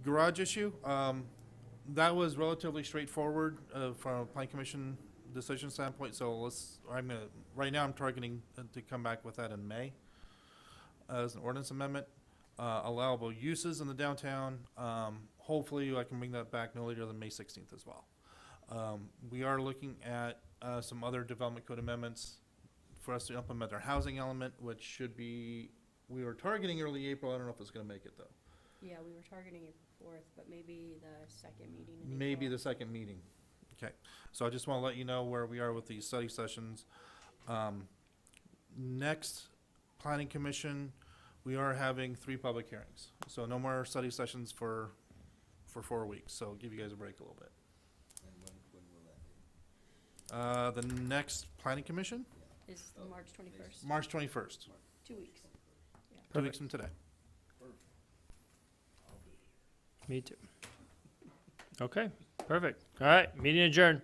Garage issue, that was relatively straightforward from a plan commission decision standpoint, so right now I'm targeting to come back with that in May as an ordinance amendment. Allowable uses in the downtown, hopefully I can bring that back no later than May 16th as well. We are looking at some other development code amendments for us to implement our housing element, which should be, we were targeting early April. I don't know if it's going to make it though. Yeah, we were targeting April 4th, but maybe the second meeting in Maybe April. the second meeting. Okay, so I just want to let you know where we are with these study sessions. Next, Planning Commission, we are having 3 public hearings. So no more study sessions for 4 weeks, so give you guys a break a little bit. The next Planning Commission, Is March 21st, March 21st, 2 weeks. 2 weeks from today. Me too. Okay, perfect. All right, meeting adjourned.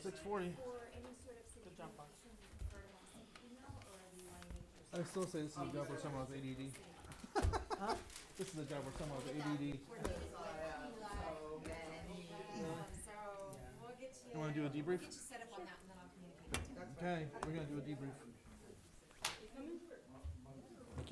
6:40. I still say this is a job for someone with ADD. This is a job for someone with ADD. So we'll get you. You want to do a debrief? Get you set up on that and then I'll communicate with you. Okay, we're gonna do a debrief. You coming?